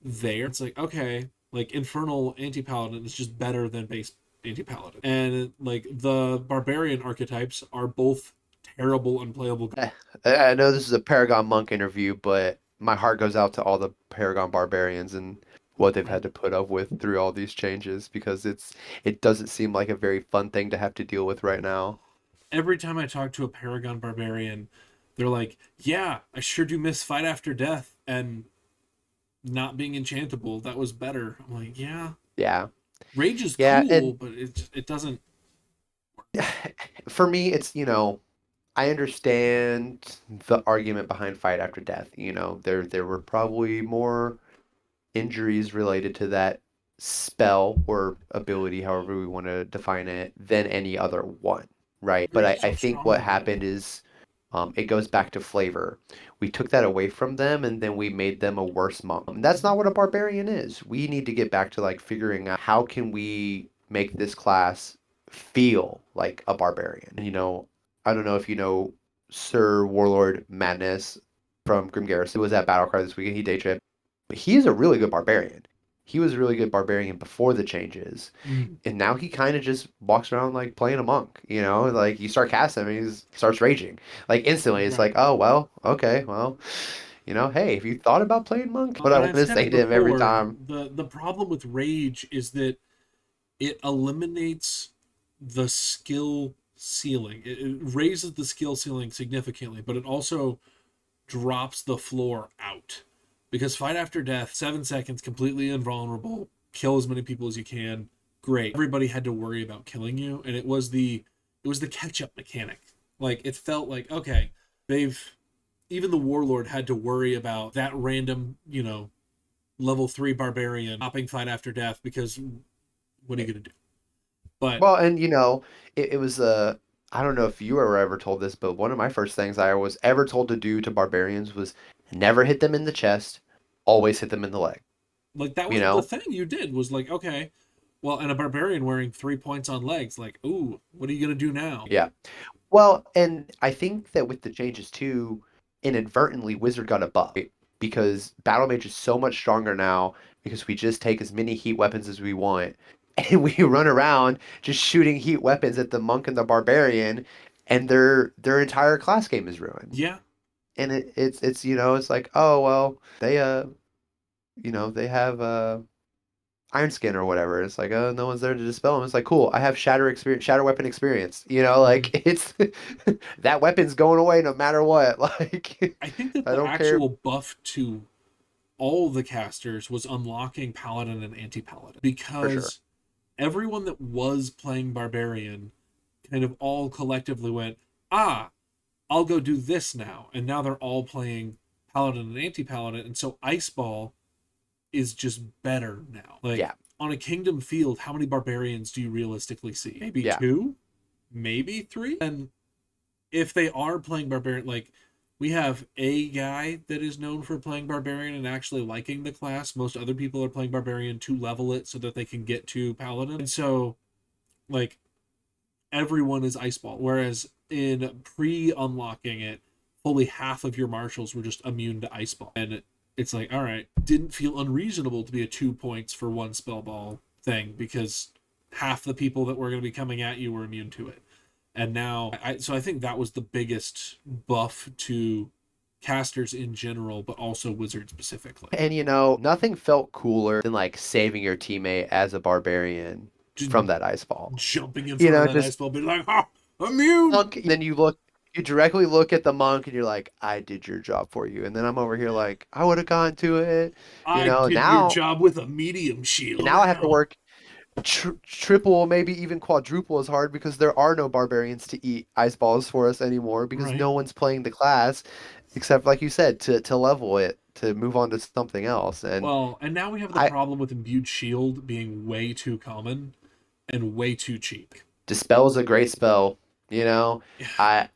S1: there. It's like, okay, like infernal anti-paladin is just better than base anti-paladin, and like the barbarian archetypes are both terrible unplayable.
S2: Eh, I know this is a Paragon Monk interview, but my heart goes out to all the Paragon barbarians and what they've had
S1: Right.
S2: to put up with through all these changes because it doesn't seem like a very fun thing to have to deal with right now.
S1: Every time I talk to a paragon barbarian, they're like, yeah, I sure do miss fight after death and not being enchantable. That was better. I'm like, yeah,
S2: Yeah.
S1: rage is
S2: Yeah,
S1: cool,
S2: and
S1: but it doesn't.
S2: for me it's, I understand the argument behind fight after death. There were probably more injuries related to that spell or ability, however we want to define it, than any other one, right? But
S1: Rage
S2: I,
S1: is
S2: I
S1: so
S2: think
S1: strong
S2: what
S1: though.
S2: happened is it goes back to flavor. We took that away from them and then we made them a worse monk. And that's not what a barbarian is. We need to get back to like figuring out how can we make this class feel like a barbarian. I don't know if you know Sir Warlord Madness from Grim Garrison. He was at Battle Cry this weekend. He day tripped. But he is a really good barbarian. He was a really good barbarian before the changes.
S1: Mm,
S2: And now he kind of just walks around like playing a monk, Like you start casting him and he starts raging. Like instantly, it's like,
S1: right.
S2: oh, well, okay, well, hey, have you thought about playing monk? What I
S1: And
S2: want
S1: I've
S2: to
S1: said
S2: say
S1: it
S2: to him every
S1: before.
S2: time.
S1: The problem with rage is that it eliminates the skill ceiling. It raises the skill ceiling significantly, but it also drops the floor out. Because fight after death, 7 seconds, completely invulnerable, kill as many people as you can. Great. Everybody had to worry about killing you, and it was the catch up mechanic. Like it felt like, okay, they've even the warlord had to worry about that random, level 3 barbarian stopping fight after death because what are you gonna do? But
S2: Well, and it was I don't know if you were ever told this, but one of my first things I was ever told to do to barbarians was never hit them in the chest, always hit them in the leg,
S1: like that
S2: you
S1: was the
S2: know?
S1: thing you did was like, okay, well, and a barbarian wearing 3 points on legs, like, ooh, what are you gonna do now?
S2: Yeah. Well, and I think that with the changes too, inadvertently Wizard got a buff, right? Because Battle Mage is so much stronger now because we just take as many heat weapons as we want, and we run around just shooting heat weapons at the monk and the barbarian, and their entire class game is ruined.
S1: Yeah,
S2: And it's it's like, oh well, they have Iron Skin or whatever. It's like, oh, no one's there to dispel them. It's like, cool, I have shatter weapon experience.
S1: mm-hmm.
S2: Like it's that weapon's going away no matter what. Like
S1: I think that
S2: I
S1: the
S2: don't care.
S1: actual buff to all the casters was unlocking paladin and anti-paladin
S2: For sure.
S1: because everyone that was playing barbarian kind of all collectively went, ah, I'll go do this now, and now they're all playing paladin and anti-paladin, and so ice ball is just better now. Like
S2: Yeah,
S1: on a kingdom field, how many barbarians do you realistically see? Maybe
S2: yeah.
S1: two, maybe three. And if they are playing barbarian, like we have a guy that is known for playing barbarian and actually liking the class. Most other people are playing barbarian to level it so that they can get to paladin. And so like everyone is ice ball. Whereas in pre-unlocking it, fully half of your marshals were just immune to ice ball. And it's like, all right, didn't feel unreasonable to be a 2 points for one spell ball thing because half the people that were going to be coming at you were immune to it. And now, so I think that was the biggest buff to casters in general, but also wizards specifically.
S2: And nothing felt cooler than like saving your teammate as a barbarian
S1: Just
S2: from that ice ball.
S1: jumping in front of that
S2: Just
S1: ice ball, being like, "Ha, immune!"
S2: monk. Then you directly look at the monk, and you're like, I did your job for you. And then I'm over here like, I would have gone to it.
S1: I did your
S2: Now
S1: job with a medium shield.
S2: now I have to
S1: Ow.
S2: work triple, maybe even quadruple as hard because there are no barbarians to eat ice balls for us anymore because
S1: Right.
S2: no one's playing the class except, like you said, to level it to move on to something else. And
S1: Well, and now we have the
S2: I
S1: problem with imbued shield being way too common and way too cheap.
S2: Dispel is a great spell. You know,
S1: Yeah.
S2: I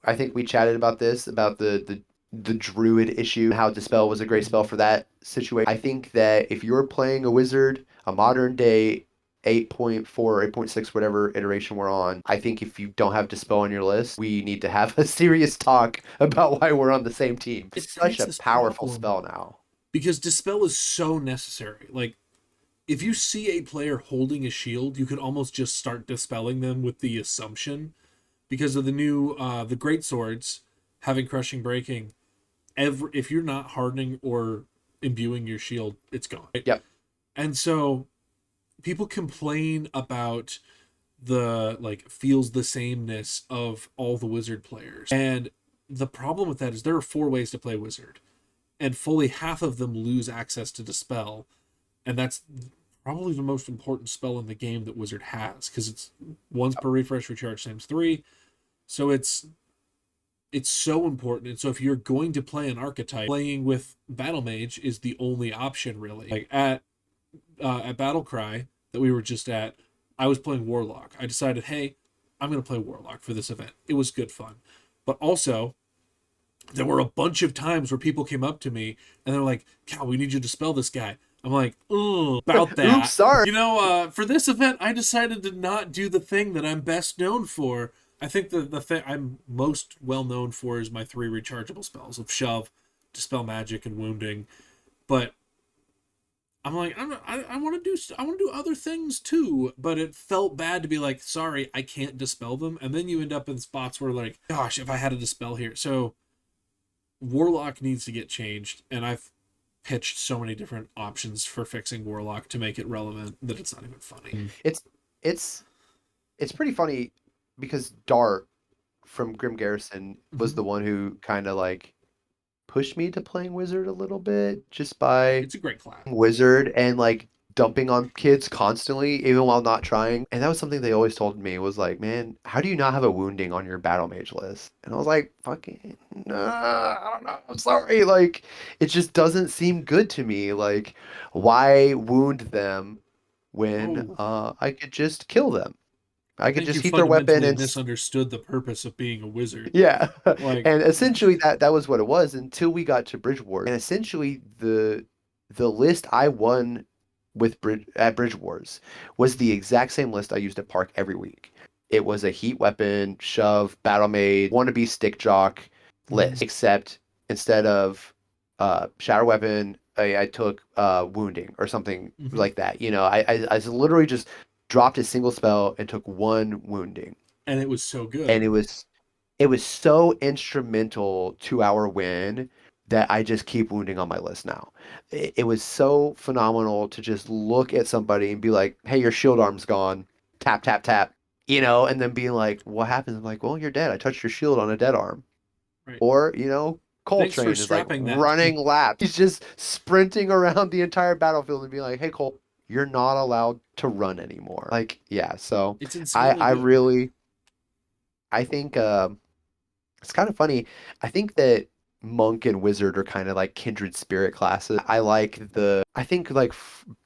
S2: I think we chatted about this, about the druid issue, how dispel was a great spell
S1: Mhm.
S2: for that situation. I think that if you're playing a wizard, a modern day 8.4 or 8.6, whatever iteration we're on, I think if you don't have dispel on your list, we need to have a serious talk about why we're on the same team.
S1: It
S2: It's such
S1: creates
S2: a
S1: this
S2: powerful
S1: problem
S2: spell now.
S1: because dispel is so necessary. Like if you see a player holding a shield, you could almost just start dispelling them with the assumption because of the new the great swords having crushing breaking. If you're not hardening or imbuing your shield, it's gone. Right?
S2: Yep.
S1: And so people complain about the like feels the sameness of all the wizard players. And the problem with that is there are four ways to play wizard, and fully half of them lose access to dispel, and that's probably the most important spell in the game that wizard has because it's once per refresh recharge times three. So it's so important. And so if you're going to play an archetype, playing with battle mage is the only option really. Like at battle cry that we were just at, I was playing warlock. I decided, hey, I'm going to play warlock for this event. It was good fun. But also there were a bunch of times where people came up to me and they're like, Cal, we need you to spell this guy. I'm like, oh, about
S2: Oops,
S1: that.
S2: sorry.
S1: For this event, I decided to not do the thing that I'm best known for. I think the thing I'm most well known for is my three rechargeable spells of shove, dispel magic, and wounding. But I'm like, I want to do other things too. But it felt bad to be like, sorry, I can't dispel them. And then you end up in spots where like, gosh, if I had a dispel here. So Warlock needs to get changed, and I've pitched so many different options for fixing Warlock to make it relevant that it's not even funny.
S2: It's it's it's pretty funny because Dart from Grim Garrison was
S1: Mm-hmm.
S2: the one who kind of like pushed me to playing Wizard a little bit just by
S1: It's a great class.
S2: Wizard and like dumping on kids constantly, even while not trying. And that was something they always told me was like, man, how do you not have a wounding on your battle mage list? And I was like, fucking, I don't know. I'm sorry. Like, it just doesn't seem good to me. Like, why wound them when
S1: Oh,
S2: I could just kill them?
S1: I
S2: I could
S1: think
S2: just
S1: you
S2: heat their weapon
S1: fundamentally
S2: and
S1: misunderstood the purpose of being a wizard.
S2: yeah,
S1: Like,
S2: and essentially that was what it was until we got to Bridge Wars. And essentially the list I won with Bridge Wars was the exact same list I used at Park every week. It was a heat weapon, shove, battle mage, wannabe stick jock
S1: mm-hmm.
S2: list, except instead of shatter weapon, I took wounding or something
S1: Mm-hmm.
S2: like that. You know, I literally just dropped a single spell and took one wounding,
S1: And it was so
S2: and
S1: good.
S2: it was so instrumental to our win that I just keep wounding on my list now. It was so phenomenal to just look at somebody and be like, "Hey, your shield arm's gone." Tap tap tap. And then being like, "What happens?" I'm like, "Well, you're dead. I touched your shield on a dead arm."
S1: Right.
S2: Or,
S1: Thanks for
S2: Coltrane is like
S1: strapping that.
S2: running laps. He's just sprinting around the entire battlefield and being like, "Hey, Cole, you're not allowed to run anymore." Like, yeah, so
S1: It's
S2: I
S1: insanely
S2: I
S1: good.
S2: really I think it's kind of funny. I think that monk and wizard are kind of like kindred spirit classes. I think like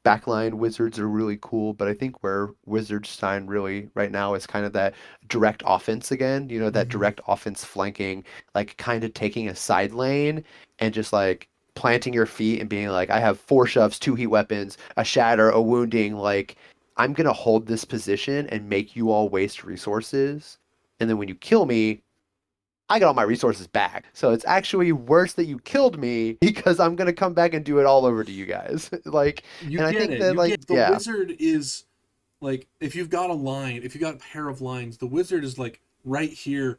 S2: backline wizards are really cool, but I think where wizards shine really right now is kind of that direct offense again, that
S1: Mm-hmm.
S2: direct offense flanking, like kind of taking a side lane and just like planting your feet and being like, I have four shoves, two heat weapons, a shatter, a wounding, like I'm gonna hold this position and make you all waste resources. And then when you kill me, I got all my resources back. So it's actually worse that you killed me because I'm gonna come back and do it all over to you guys. Like,
S1: You
S2: and I
S1: get
S2: think
S1: it.
S2: that
S1: You
S2: like,
S1: get the
S2: yeah,
S1: wizard is like if you've got a line, if you've got a pair of lines, the wizard is like right here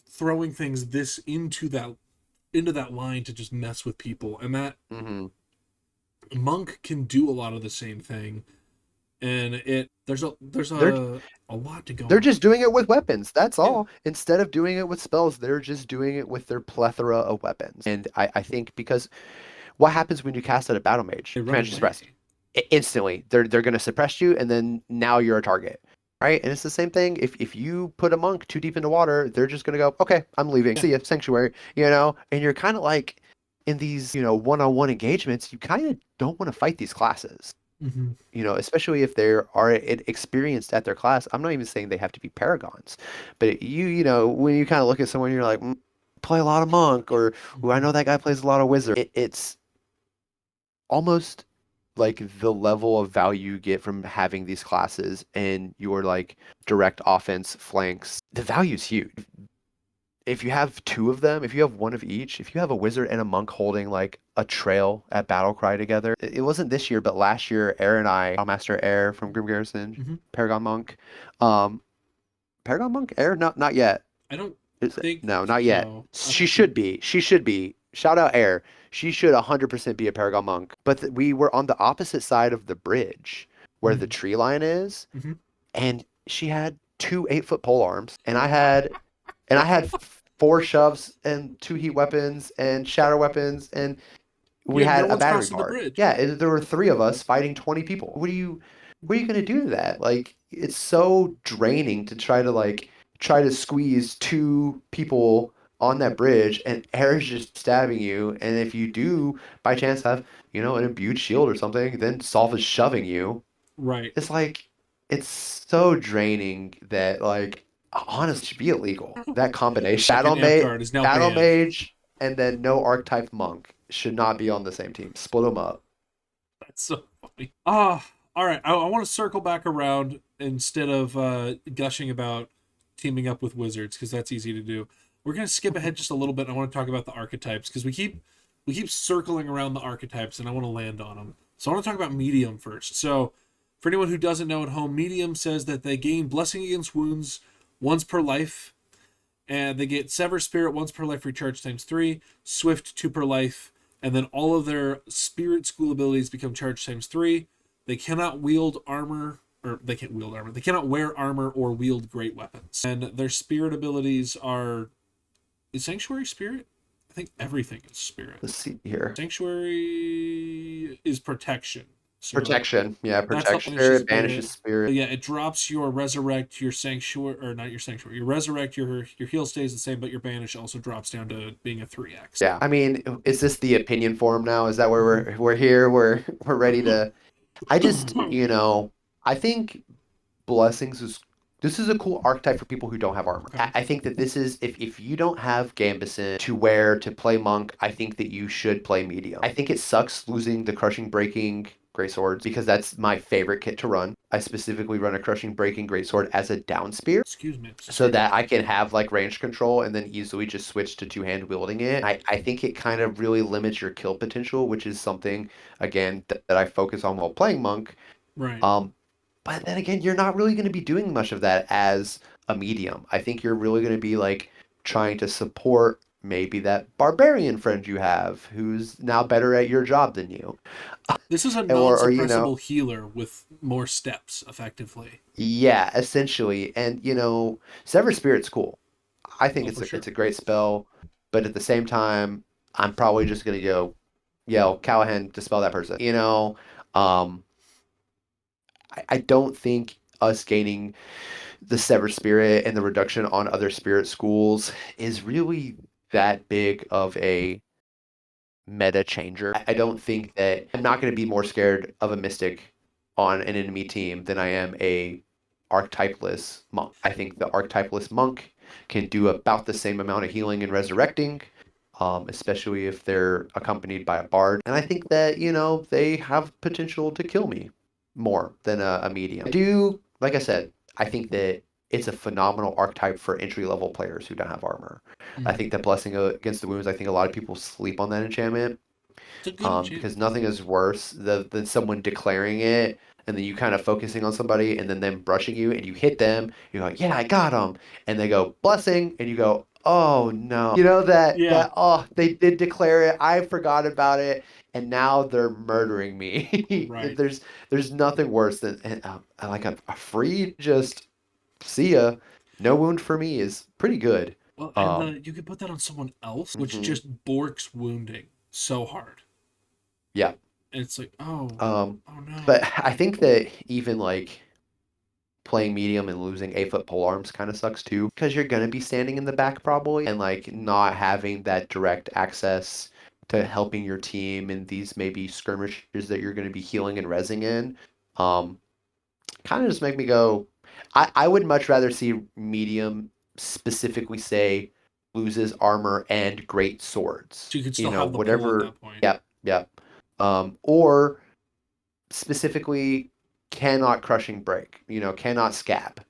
S1: throwing things this into that line to just mess with people. And that
S2: hmm
S1: monk can do a lot of the same thing. And it there's
S2: they're
S1: a lot to go
S2: they're
S1: on.
S2: just doing it with weapons. That's
S1: Yeah.
S2: all. Instead of doing it with spells, they're just doing it with their plethora of weapons. And I think because what happens when you cast at a battle mage?
S1: They run
S2: Command suppress.
S1: away.
S2: Instantly. They're gonna suppress you, and then now you're a target. Right? And it's the same thing. If you put a monk too deep into water, they're just gonna go, okay, I'm leaving.
S1: Yeah.
S2: See ya, sanctuary. And you're kind of like in these, one-on-one engagements, you kind of don't want to fight these classes.
S1: Hmm.
S2: Especially if they are experienced at their class. I'm not even saying they have to be paragons, but when you kind of look at someone, you're like, play a lot of monk, or "Ooh, I
S1: Hmm.
S2: know that guy plays a lot of wizard." It's almost like the level of value you get from having these classes and your like direct offense flanks. The value's huge. If you have two of them, if you have one of each, if you have a wizard and a monk holding like a trail at Battlecry together, it wasn't this year, but last year, Air and I, Master Air from Grim Garrison,
S1: Hmm.
S2: Paragon Monk, um, Paragon Monk, Air, not yet.
S1: I don't
S2: Is it?
S1: think
S2: No, not yet.
S1: so.
S2: She should be. She should be. Shout out Air. She should 100% be a Paragon Monk. But we were on the opposite side of the bridge where the
S1: Mm-hmm.
S2: tree line is,
S1: Hmm.
S2: and she had two 8-foot pole arms, and I had four shoves and two heat weapons and shatter weapons, and we
S1: Yeah,
S2: had
S1: no
S2: a
S1: one's
S2: battery
S1: crossing the
S2: guard.
S1: bridge.
S2: Yeah, there were three of us fighting 20 people. What are you gonna do to that? Like, it's so draining to try to squeeze two people on that bridge, and air is just stabbing you. And if you do by chance have, an imbued shield or something, then Solve is shoving you.
S1: Right.
S2: It's like it's so draining that like honestly it should be illegal. That combination.
S1: Second Amtgard is now
S2: Battle
S1: banned.
S2: mage and then no archetype monk should not be on the same team. Split them up.
S1: That's so funny. All right. I want to circle back around instead of gushing about teaming up with wizards because that's easy to do. We're gonna skip ahead just a little bit. I want to talk about the archetypes because we keep circling around the archetypes, and I want to land on them. So I want to talk about medium first. So for anyone who doesn't know at home, medium says that they gain blessing against wounds once per life, and they get sever spirit once per life recharge times 3, swift 2 per life, and then all of their spirit school abilities become charged times 3. They cannot wield armor, or they can't wield armor. They cannot wear armor or wield great weapons. And their spirit abilities are, is sanctuary spirit? I think everything is spirit.
S2: Let's see here.
S1: Sanctuary is protection. So
S2: Protection. Yeah,
S1: that's the
S2: protect
S1: banishes
S2: spirit,
S1: spirit.
S2: banishes spirit.
S1: But yeah, it drops your resurrect, your sanctuary, or not your sanctuary. Your resurrect, your heal stays the same, but your banish also drops down to being a 3x.
S2: Yeah. I mean, is this the opinion forum now? Is that where
S1: Mm-hmm.
S2: we're here? We're ready to I just, I think Blessings is this is a cool archetype for people who don't have armor.
S1: Okay.
S2: I think that this is if you don't have Gambison to wear to play monk, I think that you should play medium. I think it sucks losing the crushing breaking great swords because that's my favorite kit to run. I specifically run a crushing breaking great sword as a down spear
S1: Excuse me.
S2: so that I can have like range control and then easily just switch to two-hand wielding it. I think it kind of really limits your kill potential, which is something again that I focus on while playing monk.
S1: Right.
S2: Um, but then again, you're not really going to be doing much of that as a medium. I think you're really going to be like trying to support maybe that barbarian friend you have who's now better at your job than you.
S1: This is a
S2: Or
S1: non-suppressible healer with more steps, effectively.
S2: yeah, essentially. And Sever Spirit's cool. I think
S1: Oh,
S2: it's
S1: for
S2: a
S1: sure.
S2: it's a great spell, but at the same time, I'm probably just gonna go yell Callahan dispel that person. Um, I don't think us gaining the Sever Spirit and the reduction on other spirit schools is really that big of a meta changer. I don't think that I'm not going to be more scared of a mystic on an enemy team than I am a archetypeless monk. I think the archetypeless monk can do about the same amount of healing and resurrecting, especially if they're accompanied by a bard. And I think that, they have potential to kill me more than a medium. Like I said, I think that it's a phenomenal archetype for entry level players who don't have armor. I
S1: Mm-hmm.
S2: think that Blessing Against the Wounds, I think a lot of people sleep on that enchantment
S1: It's a good
S2: because
S1: enchantment.
S2: nothing is worse than someone declaring it and then you kind of focusing on somebody and then them brushing you and you hit them. You're like, yeah, I got them. And they go, blessing. And you go, oh no.
S1: Yeah.
S2: They did declare it. I forgot about it. And now they're murdering me.
S1: Right.
S2: There's nothing worse than like a free just see ya. No wound for me is pretty good.
S1: Well, and
S2: Um,
S1: you could put that on someone else, which
S2: mhm,
S1: just borks wounding so hard.
S2: yeah.
S1: And it's like, oh,
S2: Um,
S1: oh no.
S2: but I think that even like playing medium and losing 8-foot pole arms kind of sucks too because you're gonna be standing in the back probably and like not having that direct access to helping your team in these maybe skirmishes that you're going to be healing and rezzing in, um, kind of just make me go, I would much rather see medium specifically say loses armor and great swords.
S1: So you could
S2: You
S1: still
S2: know,
S1: have the pull at
S2: whatever.
S1: that point.
S2: Yep, yep. Or specifically cannot crushing break, cannot scab.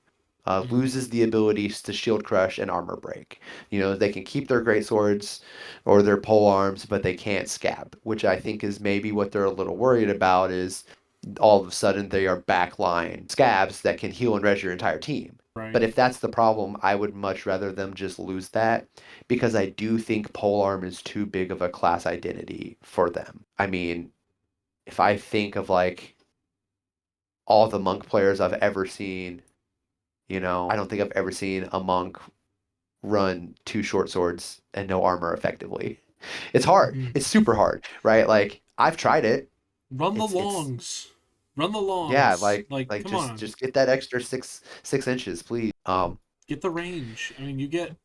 S1: Mm-hmm.
S2: Loses the abilities to shield crush and armor break. They can keep their great swords or their pole arms, but they can't scab, which I think is maybe what they're a little worried about is all of a sudden they are backline scabs that can heal and res your entire team.
S1: Right.
S2: But if that's the problem, I would much rather them just lose that because I do think polearm is too big of a class identity for them. I mean, if I think of like all the monk players I've ever seen, I don't think I've ever seen a monk run two short swords and no armor effectively. It's hard.
S1: Mm-hmm.
S2: It's super hard, right? Like I've tried it.
S1: Run the
S2: It's
S1: longs. Run the
S2: yeah,
S1: longs. Like,
S2: like
S1: come
S2: just
S1: on.
S2: just get that extra 6 inches, please.
S1: Get the range. I mean, you get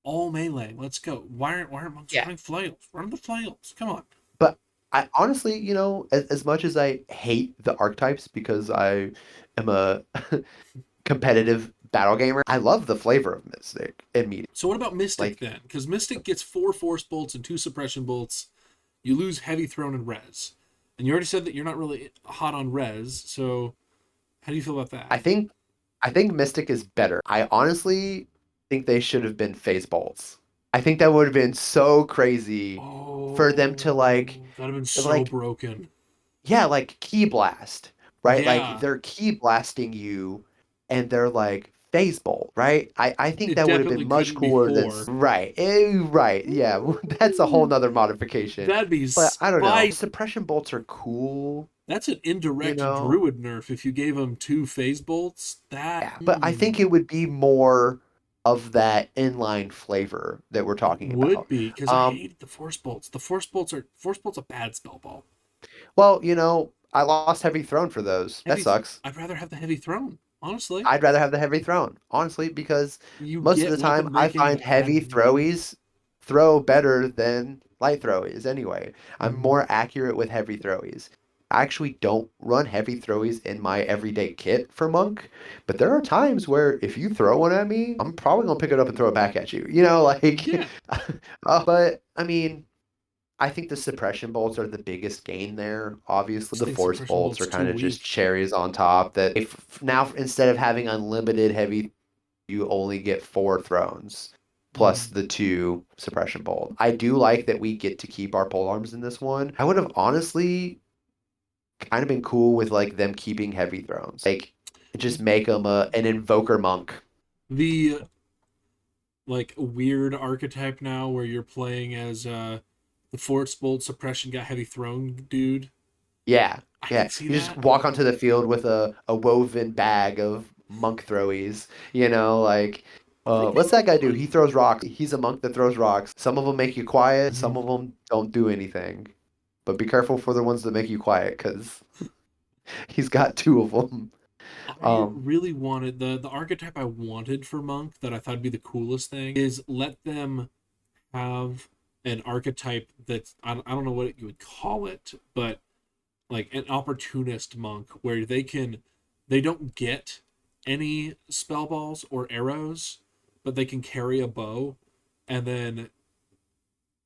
S1: all melee. Let's go. Why aren't monks
S2: Yeah.
S1: running flails? Run the flails. Come on.
S2: But I honestly, as much as I hate the archetypes because I am a competitive battle gamer, I love the flavor of Mystic and Medium.
S1: So what about Mystic
S2: Like,
S1: then? Because Mystic gets 4 force bolts and 2 suppression bolts. You lose heavy thrown and res. And you already said that you're not really hot on res, so how do you feel about that?
S2: I think I think Mystic is better. I honestly think they should have been phase bolts. I think that would have been so crazy for them to
S1: Oh, that'd have been so
S2: like
S1: broken.
S2: yeah, like key blast, right? Like
S1: Yeah,
S2: they're key blasting you and they're like phase bolt, right? I think
S1: it
S2: that would have been
S1: definitely
S2: much
S1: couldn't be
S2: cooler than
S1: 4.
S2: right. Right. Yeah, that's a whole
S1: Ooh,
S2: nother modification.
S1: that'd be
S2: But I don't know.
S1: spicy.
S2: Suppression bolts are cool,
S1: That's an
S2: you
S1: indirect
S2: know.
S1: druid nerf if you gave him 2 phase bolts. That
S2: Yeah, but I think it would be more of that inline flavor that we're
S1: it
S2: talking
S1: would
S2: about.
S1: be because I
S2: Um,
S1: hated the force bolts. The force bolts a bad spell ball.
S2: well, I lost Heavy Throne for those. That
S1: Heavy.
S2: sucks.
S1: I'd rather have the heavy throne. Honestly,
S2: I'd rather have the Heavy Throne, honestly, because
S1: you
S2: most of
S1: get
S2: the time
S1: weapon
S2: I
S1: breaking
S2: find heavy
S1: and
S2: throwies throw better than light throwies anyway. I'm
S1: mm-hmm.
S2: more accurate with heavy throwies. I actually don't run heavy throwies in my everyday kit for Monk, but there are times where if you throw one at me, I'm probably gonna pick it up and throw it back at you. Like,
S1: Yeah,
S2: but I mean, I think the suppression bolts are the biggest gain there. Obviously,
S1: just
S2: the
S1: think
S2: force
S1: suppression
S2: bolts are
S1: bolts too
S2: kind of just
S1: weak.
S2: cherries on top. That if now instead of having unlimited heavy, you only get 4 thrones plus
S1: Mm-hmm.
S2: the 2 suppression bolt. I do like that we get to keep our pole arms in this one. I would have honestly kind of been cool with like them keeping heavy thrones, like just make them an invoker monk.
S1: The like weird archetype now where you're playing as the force bolt suppression got heavy thrown dude.
S2: Yeah,
S1: I
S2: yeah.
S1: could see
S2: You just
S1: that.
S2: walk onto the field with a woven bag of monk throwies, like
S1: I
S2: what's
S1: think
S2: that guy do? He throws rocks. He's a monk that throws rocks. Some of them make you quiet,
S1: mm-hmm.
S2: some of them don't do anything. But be careful for the ones that make you quiet because he's got 2 of them.
S1: I
S2: Um,
S1: really wanted the archetype I wanted for monk that I thought would be the coolest thing is let them have an archetype that's I don't know what you would call it, but like an opportunist monk where they don't get any spell balls or arrows, but they can carry a bow and then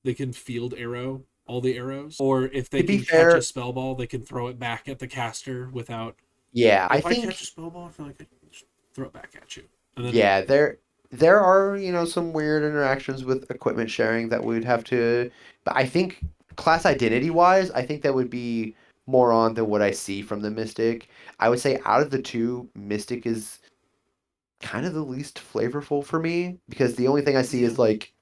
S1: they can field arrow all the arrows. Or if they
S2: to be
S1: can catch a
S2: fair,
S1: spell ball, they can throw it back at the caster without
S2: yeah, I
S1: if I catch a
S2: think
S1: spell ball, I feel like I can just throw it back at you. And then
S2: yeah, there are, some weird interactions with equipment sharing that we'd have to, but I think class identity wise, I think that would be more on than what I see from the Mystic. I would say out of the two, Mystic is kind of the least flavorful for me because the only thing I see
S1: yeah.
S2: is like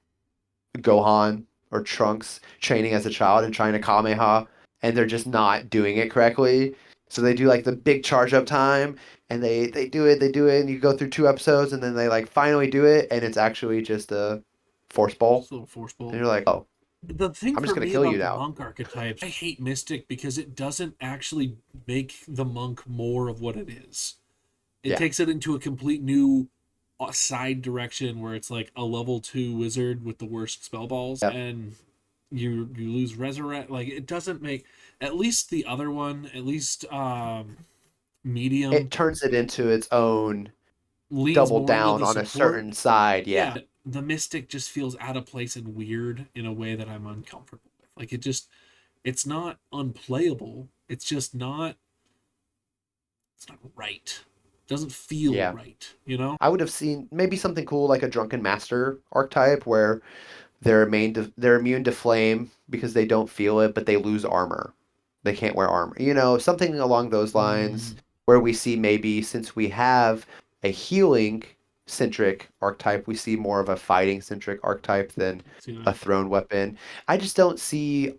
S2: Gohan or Trunks training as a child and trying to Kamehameha, and they're just not doing it correctly. So they do like the big charge up time, and they do it, and you go through 2 episodes, and then they like finally do it, and it's actually just a force ball,
S1: Just a little force
S2: and
S1: bolt.
S2: you're like, oh,
S1: The thing
S2: I'm
S1: for
S2: just gonna
S1: me
S2: kill you
S1: about the
S2: now.
S1: monk archetypes, I hate Mystic because it doesn't actually make the monk more of what it is. It
S2: Yeah,
S1: takes it into a complete new side direction where it's like a level 2 wizard with the worst spell balls.
S2: yep.
S1: And you lose resurrect. Like it doesn't make, at least the other one, at least medium
S2: It turns it into its own
S1: leans
S2: double
S1: more into
S2: down
S1: the
S2: on a
S1: support.
S2: certain side. Yeah.
S1: Yeah, the mystic just feels out of place and weird in a way that I'm uncomfortable with. Like it just, it's not unplayable. It's just not, it's not right. It doesn't feel
S2: Yeah.
S1: right, you know?
S2: I would have seen maybe something cool like a Drunken Master archetype where they're immune to flame because they don't feel it, but they lose armor. They can't wear armor. Something along those lines
S1: Mm,
S2: where we see maybe since we have a healing centric archetype, we see more of a fighting centric archetype than
S1: see
S2: a
S1: that?
S2: thrown weapon. I just don't see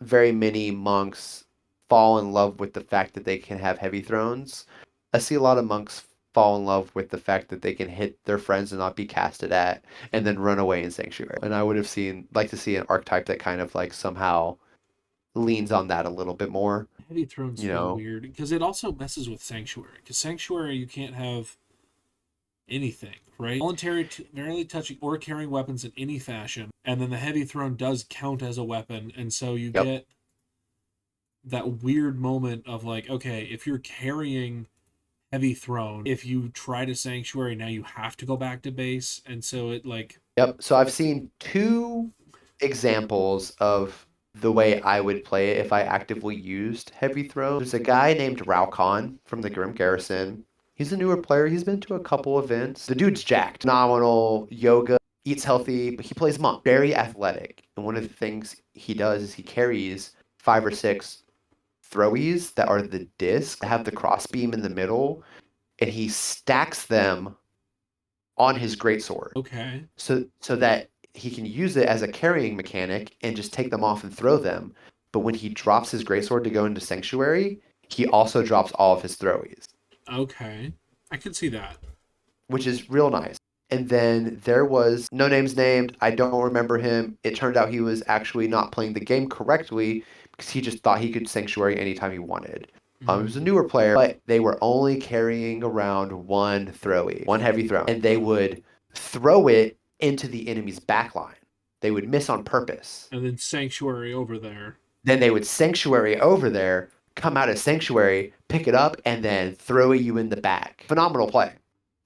S2: very many monks fall in love with the fact that they can have heavy thrones. I see a lot of monks fall in love with the fact that they can hit their friends and not be casted at, and then run away in Sanctuary. And I would have like to see an archetype that kind of like somehow leans on that a little bit more,
S1: Heavy thrones
S2: you
S1: feel
S2: know?
S1: weird because it also messes with sanctuary. Because sanctuary, you can't have anything, right? Voluntarily touching or carrying weapons in any fashion, and then the heavy throne does count as a weapon, and so you
S2: Yep.
S1: get that weird moment of like, okay, if you're carrying heavy throne, if you try to sanctuary, now you have to go back to base, and so it like,
S2: Yep. So I've seen two examples of the way I would play it if I actively used heavy throw. There's a guy named Raukon from the Grim Garrison. He's a newer player. He's been to a couple events. The dude's jacked. Phenomenal yoga, eats healthy, but he plays monk. Very athletic. And one of the things he does is he carries 5 or 6 throwies that are the disc that have the crossbeam in the middle, and he stacks them on his greatsword
S1: okay,
S2: so that he can use it as a carrying mechanic and just take them off and throw them. But when he drops his greatsword to go into Sanctuary, he also drops all of his throwies,
S1: okay, I can see that.
S2: which is real nice. And then there was no names named. I don't remember him. It turned out he was actually not playing the game correctly because he just thought he could Sanctuary anytime he wanted. He was a
S1: Mm,
S2: newer player, but they were only carrying around one throwy, one heavy throw, and they would throw it into the enemy's backline. They would miss on purpose.
S1: and then sanctuary over there.
S2: Then they would Sanctuary over there, come out of Sanctuary, pick it up, and then throw you in the back. Phenomenal play.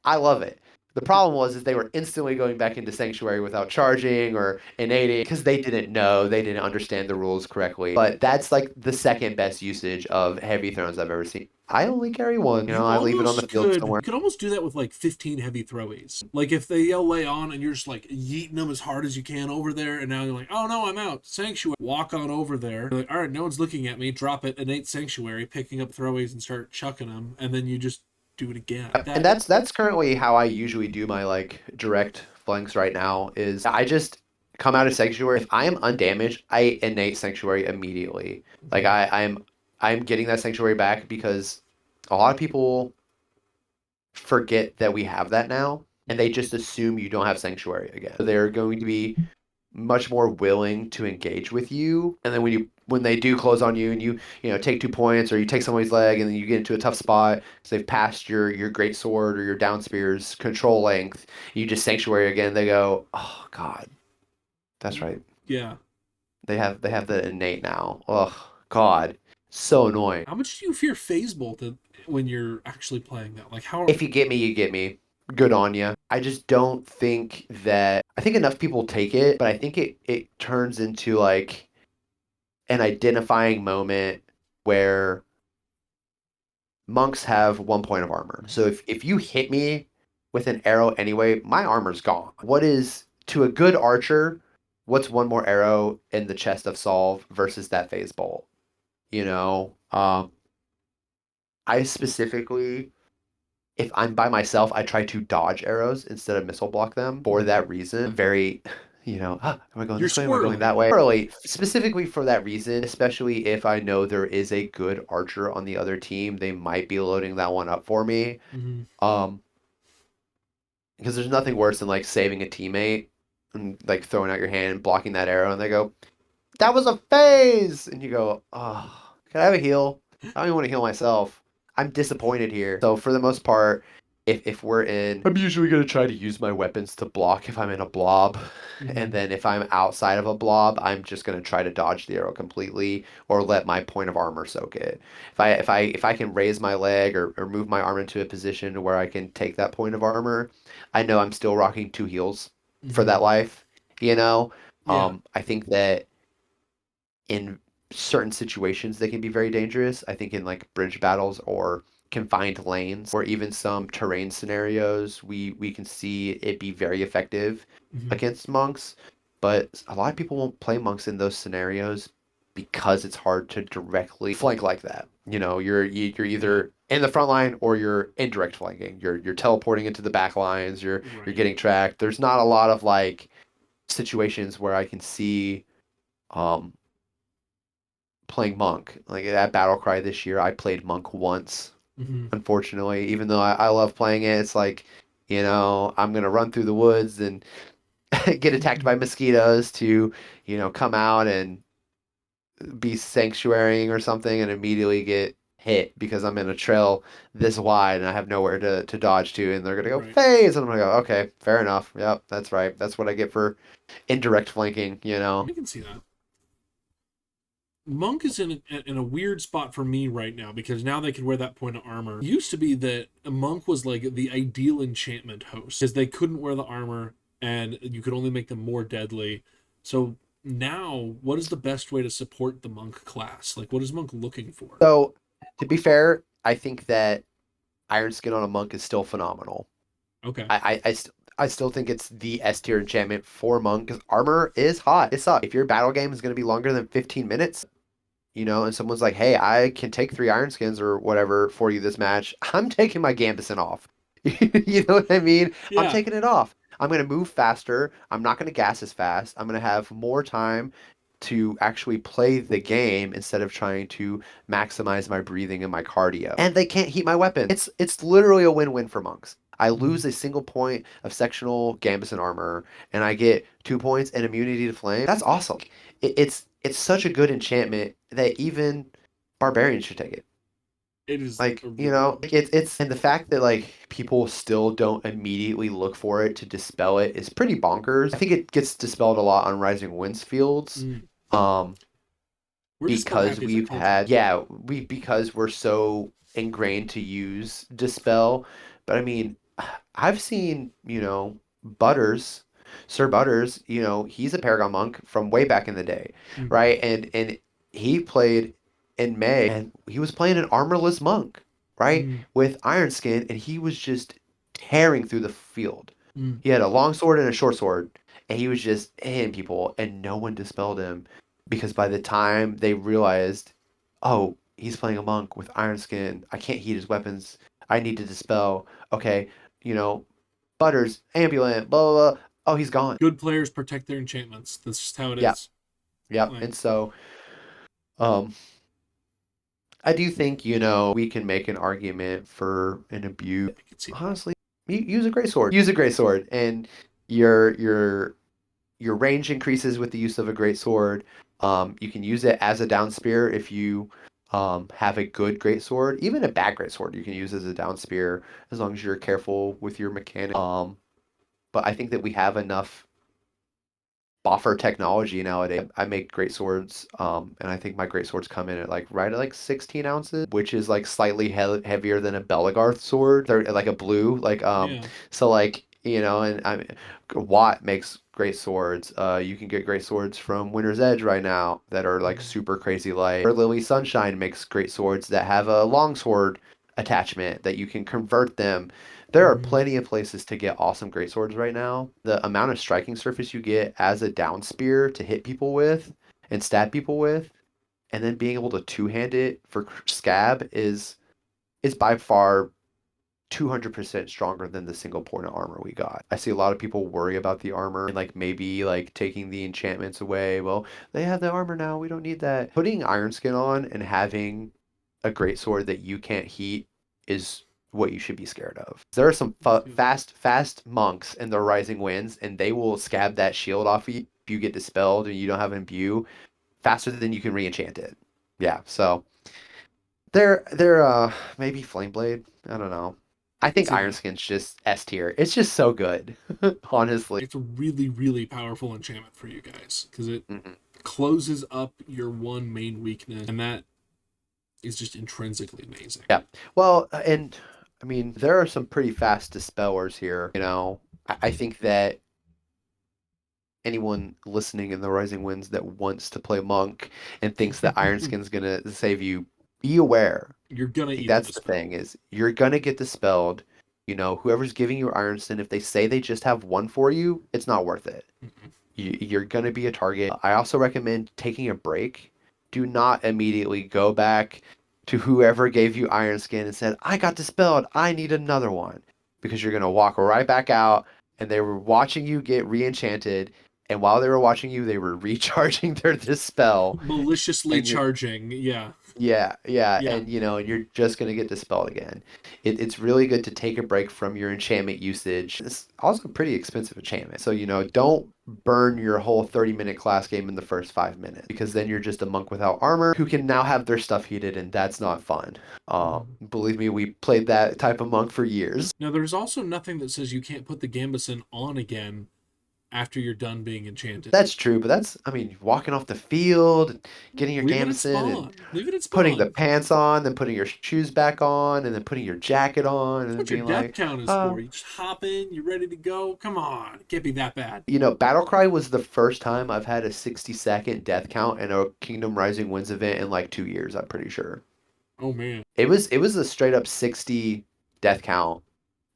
S2: I love it. The problem was is they were instantly going back into Sanctuary without charging or innating because they didn't know, they didn't understand the rules correctly. But that's like the second best usage of heavy throws I've ever seen. I only carry one. I leave it on the field
S1: You
S2: somewhere.
S1: could almost do that with like 15 heavy throwies. Like if they yell lay on and you're just like yeeting them as hard as you can over there, and now you're like, oh no, I'm out. Sanctuary. Walk on over there. You're like, all right, no one's looking at me. Drop it, innate sanctuary, picking up throwies and start chucking them, and then you just do it again.
S2: And that's currently how I usually do my like direct flanks right now is I just come out of Sanctuary. If I am undamaged, I innate Sanctuary immediately. Like I'm getting that Sanctuary back because a lot of people forget that we have that now and they just assume you don't have Sanctuary again. So they're going to be much more willing to engage with you. And then when they do close on you and you take 2 points or you take somebody's leg and then you get into a tough spot because they've passed your great sword or your down spear's control length, you just Sanctuary again. They go, oh God, that's right.
S1: Yeah.
S2: They have the innate now. Oh God, so annoying.
S1: How much do you fear phase bolted when you're actually playing that? Like how?
S2: If you get me, you get me. Good on you. I just don't think that. I think enough people take it, but I think it turns into like an identifying moment where monks have 1 point of armor. So if you hit me with an arrow anyway, my armor's gone. What is to a good archer, what's one more arrow in the chest of solve versus that phase bolt? You know? I specifically, if I'm by myself, I try to dodge arrows instead of missile block them for that reason. Very, am I going
S1: You're
S2: this way? Am I going that
S1: squirrely.
S2: way? Squirrely, specifically for that reason, especially if I know there is a good archer on the other team, they might be loading that one up for me.
S1: Mm-hmm.
S2: Um, because there's nothing worse than like saving a teammate and like throwing out your hand and blocking that arrow, and they go, "That was a phase," and you go, "Oh, can I have a heal? I don't even want to heal myself. I'm disappointed here." So for the most part, if we're in, I'm usually going to try to use my weapons to block if I'm in a blob. And
S1: Hmm.
S2: then if I'm outside of a blob, I'm just going to try to dodge the arrow completely or let my point of armor soak it. If I can raise my leg or move my arm into a position where I can take that point of armor, I know I'm still rocking two heals for that
S1: Hmm.
S2: life, you know?
S1: Yeah.
S2: I think that in certain situations they can be very dangerous. I think in like bridge battles or confined lanes or even some terrain scenarios, we can see it be very effective
S1: Hmm.
S2: against monks. But a lot of people won't play monks in those scenarios because it's hard to directly flank like that. You're
S1: Yeah.
S2: either in the front line or you're indirect flanking. You're teleporting into the back lines. You're
S1: Right.
S2: getting tracked. There's not a lot of like situations where I can see um playing Monk. Like that battle cry this year, I played Monk once,
S1: Hmm.
S2: unfortunately. Even though I love playing it, it's like, I'm gonna run through the woods and get attacked by mosquitoes to, come out and be sanctuarying or something and immediately get hit because I'm in a trail this wide and I have nowhere to dodge to, and they're gonna go
S1: Right.
S2: phase, and I'm gonna go, okay, fair enough. Yep, that's right. That's what I get for indirect flanking.
S1: I can see that. Monk is in a weird spot for me right now because now they can wear that point of armor. It used to be that a monk was like the ideal enchantment host because they couldn't wear the armor and you could only make them more deadly. So now, what is the best way to support the monk class? Like, what is monk looking for?
S2: So, to be fair, I think that Iron Skin on a monk is still phenomenal.
S1: Okay.
S2: I still think it's the S tier enchantment for monk because armor is hot. It sucks. If your battle game is going to be longer than 15 minutes, and someone's like, "Hey, I can take 3 Iron Skins or whatever for you this match," I'm taking my Gambison off. You know what I mean? I'm
S1: Yeah.
S2: taking it off. I'm going to move faster. I'm not going to gas as fast. I'm going to have more time to actually play the game instead of trying to maximize my breathing and my cardio. And they can't heat my weapon. It's literally a win-win for monks. I lose
S1: Mhm.
S2: a single point of sectional Gambison armor, and I get 2 points and immunity to flame. That's awesome. It's such a good enchantment that even barbarians should take it.
S1: It is
S2: Like,
S1: a really good one.
S2: it's and the fact that like people still don't immediately look for it to dispel it is pretty bonkers. I think it gets dispelled a lot on Rising Winds fields.
S1: Mm.
S2: Um,
S1: We're just about
S2: because
S1: happy as a
S2: we've
S1: culture.
S2: had, yeah, because we're so ingrained to use dispel. But I mean, I've seen, Butters, Sir Butters, he's a Paragon monk from way back in the day,
S1: Mm.
S2: right? And he played in May and he was playing an armorless monk, right?
S1: Mm.
S2: With Iron Skin, and he was just tearing through the field.
S1: Mm.
S2: He had a long sword and a short sword, and he was just hitting people, and no one dispelled him because by the time they realized, oh, he's playing a monk with Iron Skin, I can't heat his weapons, I need to dispel. Okay, you know, Butters, ambulant, blah blah blah. Oh, he's gone.
S1: Good players protect their enchantments. That's just how it
S2: Yep,
S1: is.
S2: yep.
S1: Like,
S2: And so, um, I do think, we can make an argument for an abuse.
S1: I can see that.
S2: Honestly, use a great sword. Use a great sword, and your your your range increases with the use of a great sword. You can use it as a down spear if you have a good great sword. Even a bad great sword you can use as a down spear as long as you're careful with your mechanic. But I think that we have enough boffer technology nowadays. I make great swords, and I think my great swords come in at like right at like 16 ounces, which is like slightly heavier than a Belagarth sword. They're like a blue, like
S1: Yeah.
S2: so like and Watt makes great swords. You can get great swords from Winter's Edge right now that are like
S1: Mhm.
S2: super crazy light. Or Lily Sunshine makes great swords that have a longsword attachment that you can convert them. There are
S1: Mhm.
S2: plenty of places to get awesome greatswords right now. The amount of striking surface you get as a down spear to hit people with and stab people with, and then being able to two-hand it for scab is by far 200% stronger than the single point of armor we got. I see a lot of people worry about the armor and like maybe like taking the enchantments away. Well, they have the armor now, we don't need that. Putting Iron Skin on and having a great sword that you can't heat is what you should be scared of. There are some
S1: I feel that.
S2: fast monks in the Rising Winds, and they will scab that shield off you if you get dispelled and you don't have imbue faster than you can re-enchant it. Yeah, so they're maybe Flame Blade. I don't know. I think
S1: It's
S2: Iron
S1: a
S2: Skin's just S tier. It's just so good, honestly.
S1: it's a really really powerful enchantment for you guys because it
S2: Mhm.
S1: closes up your one main weakness, and that is just intrinsically amazing.
S2: Yeah. Well, and I mean, there are some pretty fast dispellers here. I think that anyone listening in the Rising Winds that wants to play Monk and thinks that Iron Skin's gonna save you, be aware.
S1: You're gonna
S2: I think
S1: eat the
S2: that's the thing
S1: dispel.
S2: is you're gonna get dispelled. Whoever's giving you Iron Skin, if they say they just have one for you, it's not worth it.
S1: Mm-mm.
S2: You're gonna be a target. I also recommend taking a break. Do not immediately go back to whoever gave you Iron Skin and said, I got dispelled. I need another one. Because you're gonna walk right back out and they were watching you get re-enchanted. And while they were watching you, they were recharging their dispel.
S1: Maliciously
S2: And you're
S1: charging, yeah,
S2: yeah,
S1: yeah.
S2: and you're just gonna get dispelled again. It's really good to take a break from your enchantment usage. It's also a pretty expensive enchantment, so don't burn your whole 30-minute class game in the first 5 minutes because then you're just a monk without armor who can now have their stuff heated, and that's not fun.
S1: Mhm.
S2: Believe me, we played that type of monk for years.
S1: Now, there's also nothing that says you can't put the Gambeson on again after you're done being enchanted.
S2: That's true, but I mean, walking off the field, and getting your
S1: Leave it at
S2: gambeson, and
S1: spawn. Leave it at
S2: putting the
S1: spawn.
S2: pants on, then putting your shoes back on, and then putting your jacket on, and
S1: That's
S2: then
S1: what your
S2: being
S1: death
S2: like,
S1: count is
S2: uh,
S1: for. You just hop in, you're ready to go. Come on, it can't be that bad.
S2: Battlecry was the first time I've had a 60-second death count in a Kingdom Rising Wins event in like 2 years, I'm pretty sure.
S1: Oh man,
S2: It was a straight up 60 death count,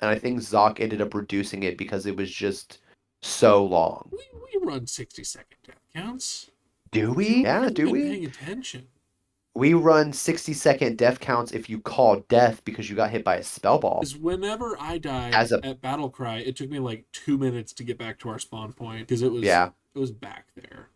S2: and I think Zoc ended up reducing it because it was just so long.
S1: we run 60-second death counts.
S2: Do
S1: You
S2: we? Yeah,
S1: haven't
S2: do
S1: been
S2: we?
S1: paying attention.
S2: We run 60-second death counts if you call death because you got hit by a spell ball.
S1: Because whenever I died
S2: As a
S1: at Battlecry, it took me like 2 minutes to get back to our spawn point because it was
S2: Yeah,
S1: it was back there.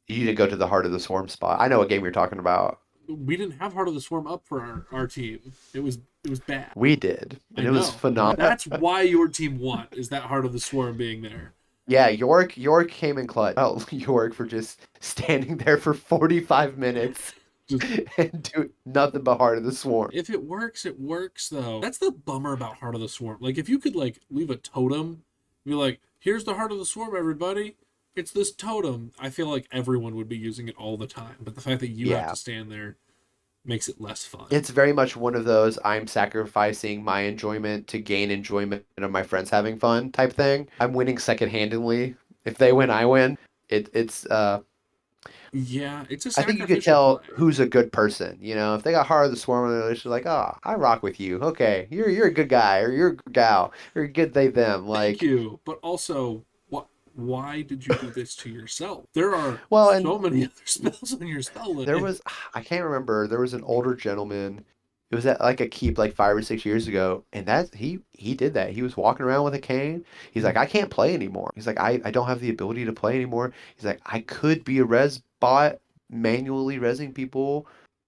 S2: you need to go to the Heart of the Swarm spot. I know what game you're talking about.
S1: We didn't have Heart of the Swarm up for our team. It was bad.
S2: We did,
S1: I
S2: and it was
S1: know.
S2: phenomenal.
S1: That's why your team won. Is that Heart of the Swarm being there?
S2: Yeah, York came in clutch. Oh, York for just standing there for 45 minutes
S1: Just
S2: and do nothing but Heart of the Swarm.
S1: if it works, it works though. That's the bummer about Heart of the Swarm. Like if you could like leave a totem, be like, here's the Heart of the Swarm, everybody. It's this totem. I feel like everyone would be using it all the time. But the fact that you have
S2: Yeah,
S1: to stand there makes it less fun.
S2: it's very much one of those I'm sacrificing my enjoyment to gain enjoyment of my friends having fun type thing. I'm winning second-handedly. If they win, I win. It's
S1: Yeah, it's a
S2: I think you could
S1: sacrificial
S2: tell
S1: play.
S2: who's a good person. If they got Heart of the Swarm, they're just like, oh, I rock with you. Okay, you're a good guy, or you're a good gal, or good they them.
S1: Thank
S2: Like,
S1: you. But also, what? Why did you do this to yourself? There are
S2: well,
S1: so
S2: and
S1: many other spells on your spell
S2: there
S1: list.
S2: was I can't remember. There was an older gentleman. It was at like a keep like 5 or 6 years ago, and that he did that. He was walking around with a cane. He's like, I can't play anymore. He's like, I don't have the ability to play anymore. He's like, I could be a res bot manually resing people,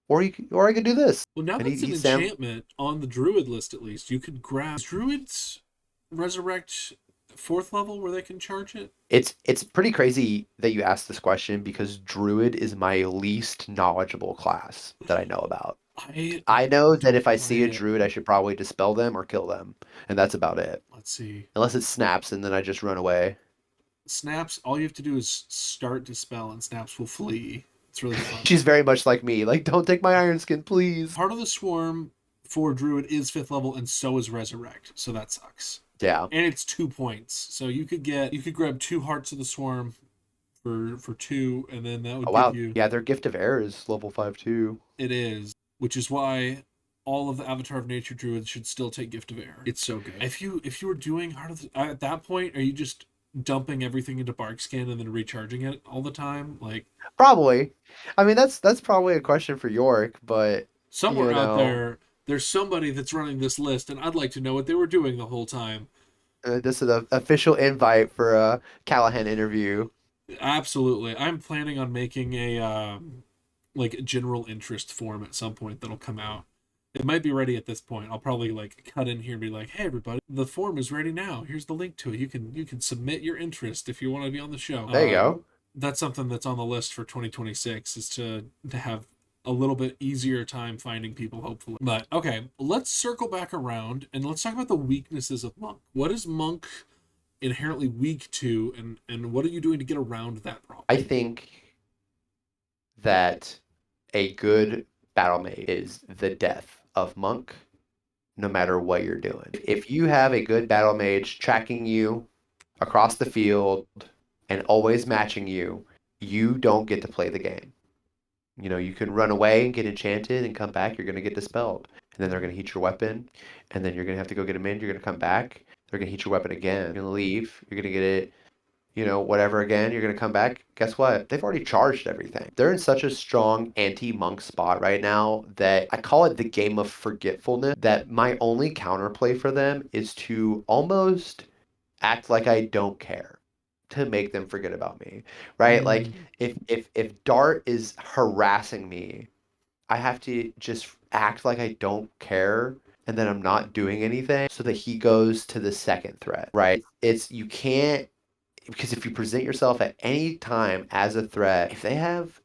S2: or I could do this.
S1: Well, now
S2: And
S1: that
S2: he
S1: it's an
S2: he Sam.
S1: enchantment on the druid list, at least you could grab druids resurrect fourth level where they can charge it.
S2: It's pretty crazy that you asked this question because Druid is my least knowledgeable class that I know about.
S1: I
S2: I know that
S1: don't
S2: if I see
S1: play
S2: a
S1: it.
S2: druid, I should probably dispel them or kill them, and that's about it.
S1: Let's see.
S2: Unless it snaps, and then I just run away.
S1: Snaps. All you have to do is start dispel, and snaps will flee. It's really fun.
S2: She's very much like me. Like, don't take my iron skin, please.
S1: Part of the swarm for druid is fifth level, and so is resurrect. So that sucks.
S2: Yeah.
S1: And it's 2 points. So you could grab two hearts of the swarm for two, and then that
S2: Oh
S1: would give
S2: wow.
S1: you
S2: Yeah, their gift of air is level 5 too.
S1: it is, which is why all of the Avatar of Nature druids should still take Gift of Air. It's so good. If you were doing Heart of the, at that point, are you just dumping everything into bark skin and then recharging it all the time? Like
S2: Probably. I mean, that's probably a question for York, but
S1: somewhere
S2: you
S1: out
S2: know,
S1: there, there's somebody that's running this list, and I'd like to know what they were doing the whole time.
S2: this is an official invite for a Callahan interview.
S1: Absolutely, I'm planning on making a like general interest form at some point that'll come out. It might be ready at this point. I'll probably like cut in here and be like, "Hey everybody, the form is ready now. Here's the link to it. You can submit your interest if you want to be on the show."
S2: There you go.
S1: That's something that's on the list for 2026 is to have a little bit easier time finding people, hopefully. But okay, let's circle back around and let's talk about the weaknesses of Monk. What is Monk inherently weak to, and what are you doing to get around that problem?
S2: I think that a good battle mate is the death of Monk, no matter what you're doing. If you have a good battle mage tracking you across the field and always matching you, you don't get to play the game. You know, you can run away and get enchanted and come back, you're going to get dispelled. And then they're going to heat your weapon, and then you're going to have to go get them in, you're going to come back, they're going to heat your weapon again. You're going to leave, you're going to get it, you know, whatever again, you're going to come back. Guess what? They've already charged everything. They're in such a strong anti-monk spot right now that I call it the game of forgetfulness, that my only counterplay for them is to almost act like I don't care to make them forget about me, right? Like
S1: Mm,
S2: if Dart is harassing me, I have to just act like I don't care and then I'm not doing anything so that he goes to the second threat, right? It's you can't because if you present yourself at any time as a threat, if they have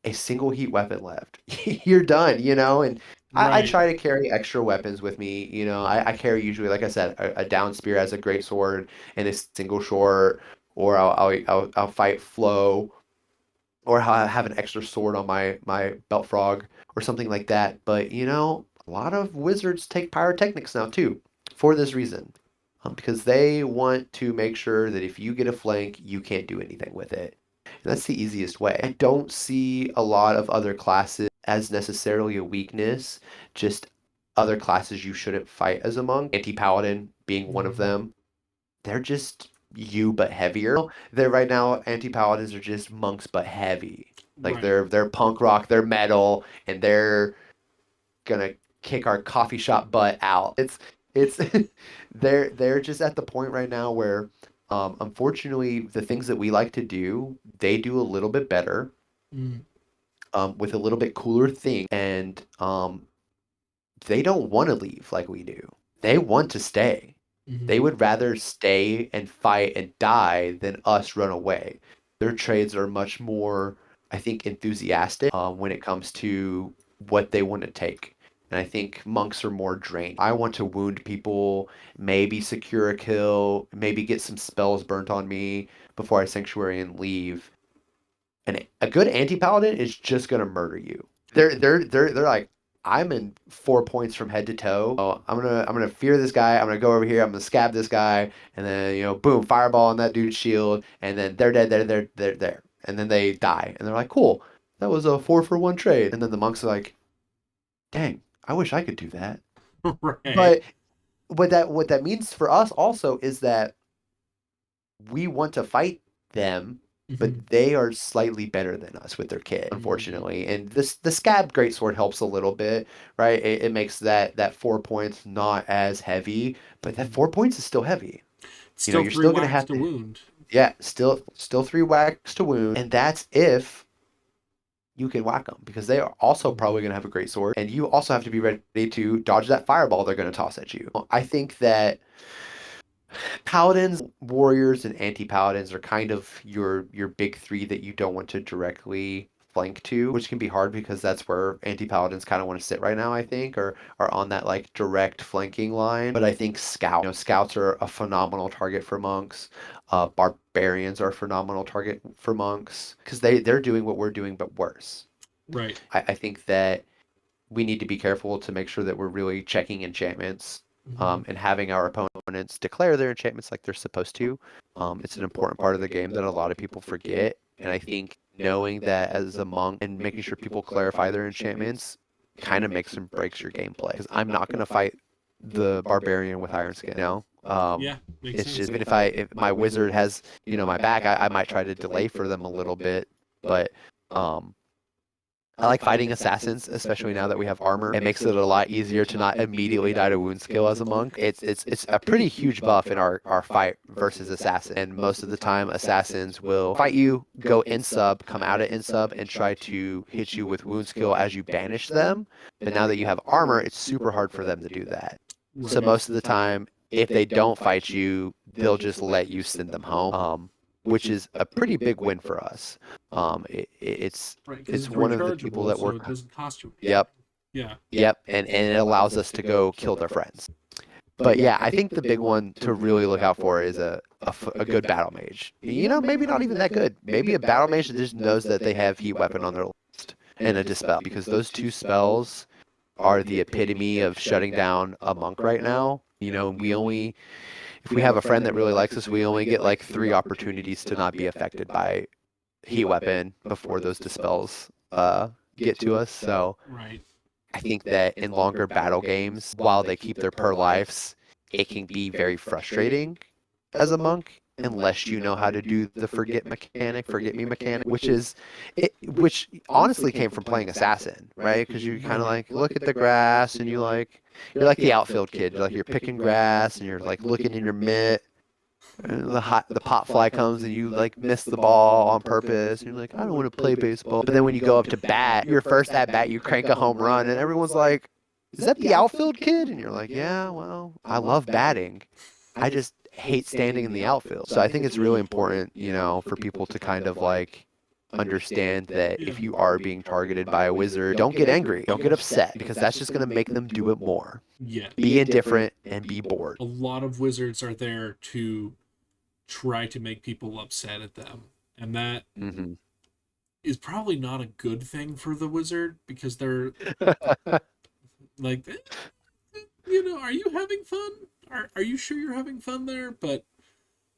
S2: a single heat weapon left, you're done, you know? And I
S1: right.
S2: try to carry extra weapons with me. You know, I carry usually, like I said, a down spear as a great sword and a single short, or I'll fight flow, or I'll have an extra sword on my belt frog or something like that. But you know, a lot of wizards take pyrotechnics now too, for this reason. Because they want to make sure that if you get a flank, you can't do anything with it. And that's the easiest way. I don't see a lot of other classes as necessarily a weakness, just other classes you shouldn't fight as a monk. Anti-paladin being one of
S1: Mhm.
S2: them. They're just you but heavier. They're right now anti-paladins are just monks but heavy. Like
S1: Right.
S2: they're punk rock, they're metal, and they're gonna kick our coffee shop butt out. It's they're just at the point right now where unfortunately the things that we like to do, they do a little bit better
S1: Mm,
S2: with a little bit cooler thing and they don't want to leave like we do. They want to stay. They
S1: mhm.
S2: would rather stay and fight and die than us run away. Their trades are much more, I think, enthusiastic when it comes to what they want to take. And I think monks are more drained. I want to wound people, maybe secure a kill, maybe get some spells burnt on me before I sanctuary and leave. And a good anti-paladin is just gonna murder you. They're like, I'm in 4 points from head to toe. Oh, I'm gonna fear this guy. I'm gonna go over here. I'm gonna scab this guy, and then you know, boom, fireball on that dude's shield, and then they're dead. They're there, and then they die, and they're like, cool, that was a 4-for-1 trade. And then the monks are like, dang, I wish I could do that.
S1: Right.
S2: But what that means for us also is that we want to fight them, but
S1: Mhm.
S2: they are slightly better than us with their kit,
S1: Mhm.
S2: unfortunately. And this the scab greatsword helps a little bit, right? It makes that 4 points not as heavy, but that
S1: Mhm.
S2: 4 points is still heavy. You know,
S1: Still
S2: you're
S1: three
S2: still gonna
S1: whacks
S2: have
S1: to
S2: to,
S1: wound.
S2: yeah, still 3 whacks to wound, and that's if you can whack them because they are also
S1: Mhm.
S2: probably going to have a great sword, and you also have to be ready to dodge that fireball they're going to toss at you. I think that paladins, warriors, and anti-paladins are kind of your big three that you don't want to directly flank to, which can be hard because that's where anti-paladins kind of want to sit right now, I think, or are on that like direct flanking line. But I think scouts are a phenomenal target for monks. Barbarians are a phenomenal target for monks because they're doing what we're doing but worse.
S1: Right.
S2: I think that we need to be careful to make sure that we're really checking enchantments
S1: Mhm.
S2: and having our opponents declare their enchantments like they're supposed to. It's an important part of the game that a lot of people forget. And I think knowing that as a monk and making sure people clarify their enchantments kind of makes and breaks your gameplay. Because I'm not going to fight the barbarian with iron skin, you know?
S1: Yeah, makes
S2: It's just
S1: sense.
S2: even if my wizard has, you know, my back, I might try to delay for them a little bit. But um, I like fighting assassins, especially now that we have armor. It makes it a lot easier to not immediately die to wound skill as a monk. It's a pretty huge buff in our fight versus assassin. And most of the time, assassins will fight you, go in sub, come out at in sub, and try to hit you with wound skill as you banish them. But now that you have armor, it's super hard for them to do that. So
S1: Right.
S2: most of the time, if they don't fight you, they'll just let you send them home. which is a pretty big win for us. It's
S1: Right, because
S2: it's
S1: it's
S2: one of the people
S1: rechargeable,
S2: that
S1: so
S2: work.
S1: it doesn't cost you anything.
S2: Yep,
S1: Yeah.
S2: yep, and it allows us to go kill their friends. But yeah, I think the big one to really look out for is a good battle mage. Maybe not even that good. Maybe a battle mage that just knows that they have heat weapon on their list and a dispel, because those two spells are the epitome of shutting down a monk right now. We only, if we have a friend that really likes us, we only get like 3 opportunities to not be affected by heat weapon before those dispels get to us. So
S1: Right.
S2: I think that in longer battle games, while they keep their per lives, it can be very frustrating as a monk unless you know how to do the forget me mechanic, which honestly came from playing assassin, right? Because you kind of like look at the grass and you're like the outfield kid. You're picking grass and you're like looking in your mitt. And the pop fly comes and you like miss the ball on purpose. And you're like, I don't want to play baseball. But then when you go up to bat, your first at bat, you crank a home run, and everyone's like, "Is that the outfield kid?" And you're like, "Yeah, well, I love batting. I just hate standing in the outfield." So I think it's really important, for people to kind of like understand that
S1: Yeah.
S2: if you are being targeted by a wizard, don't get angry, don't get upset, because that's just going to make them do it more.
S1: Yeah.
S2: Be indifferent and be bored.
S1: A lot of wizards are there to try to make people upset at them. And that
S2: Hmm.
S1: is probably not a good thing for the wizard because they're like, are you having fun? Are you sure you're having fun there? But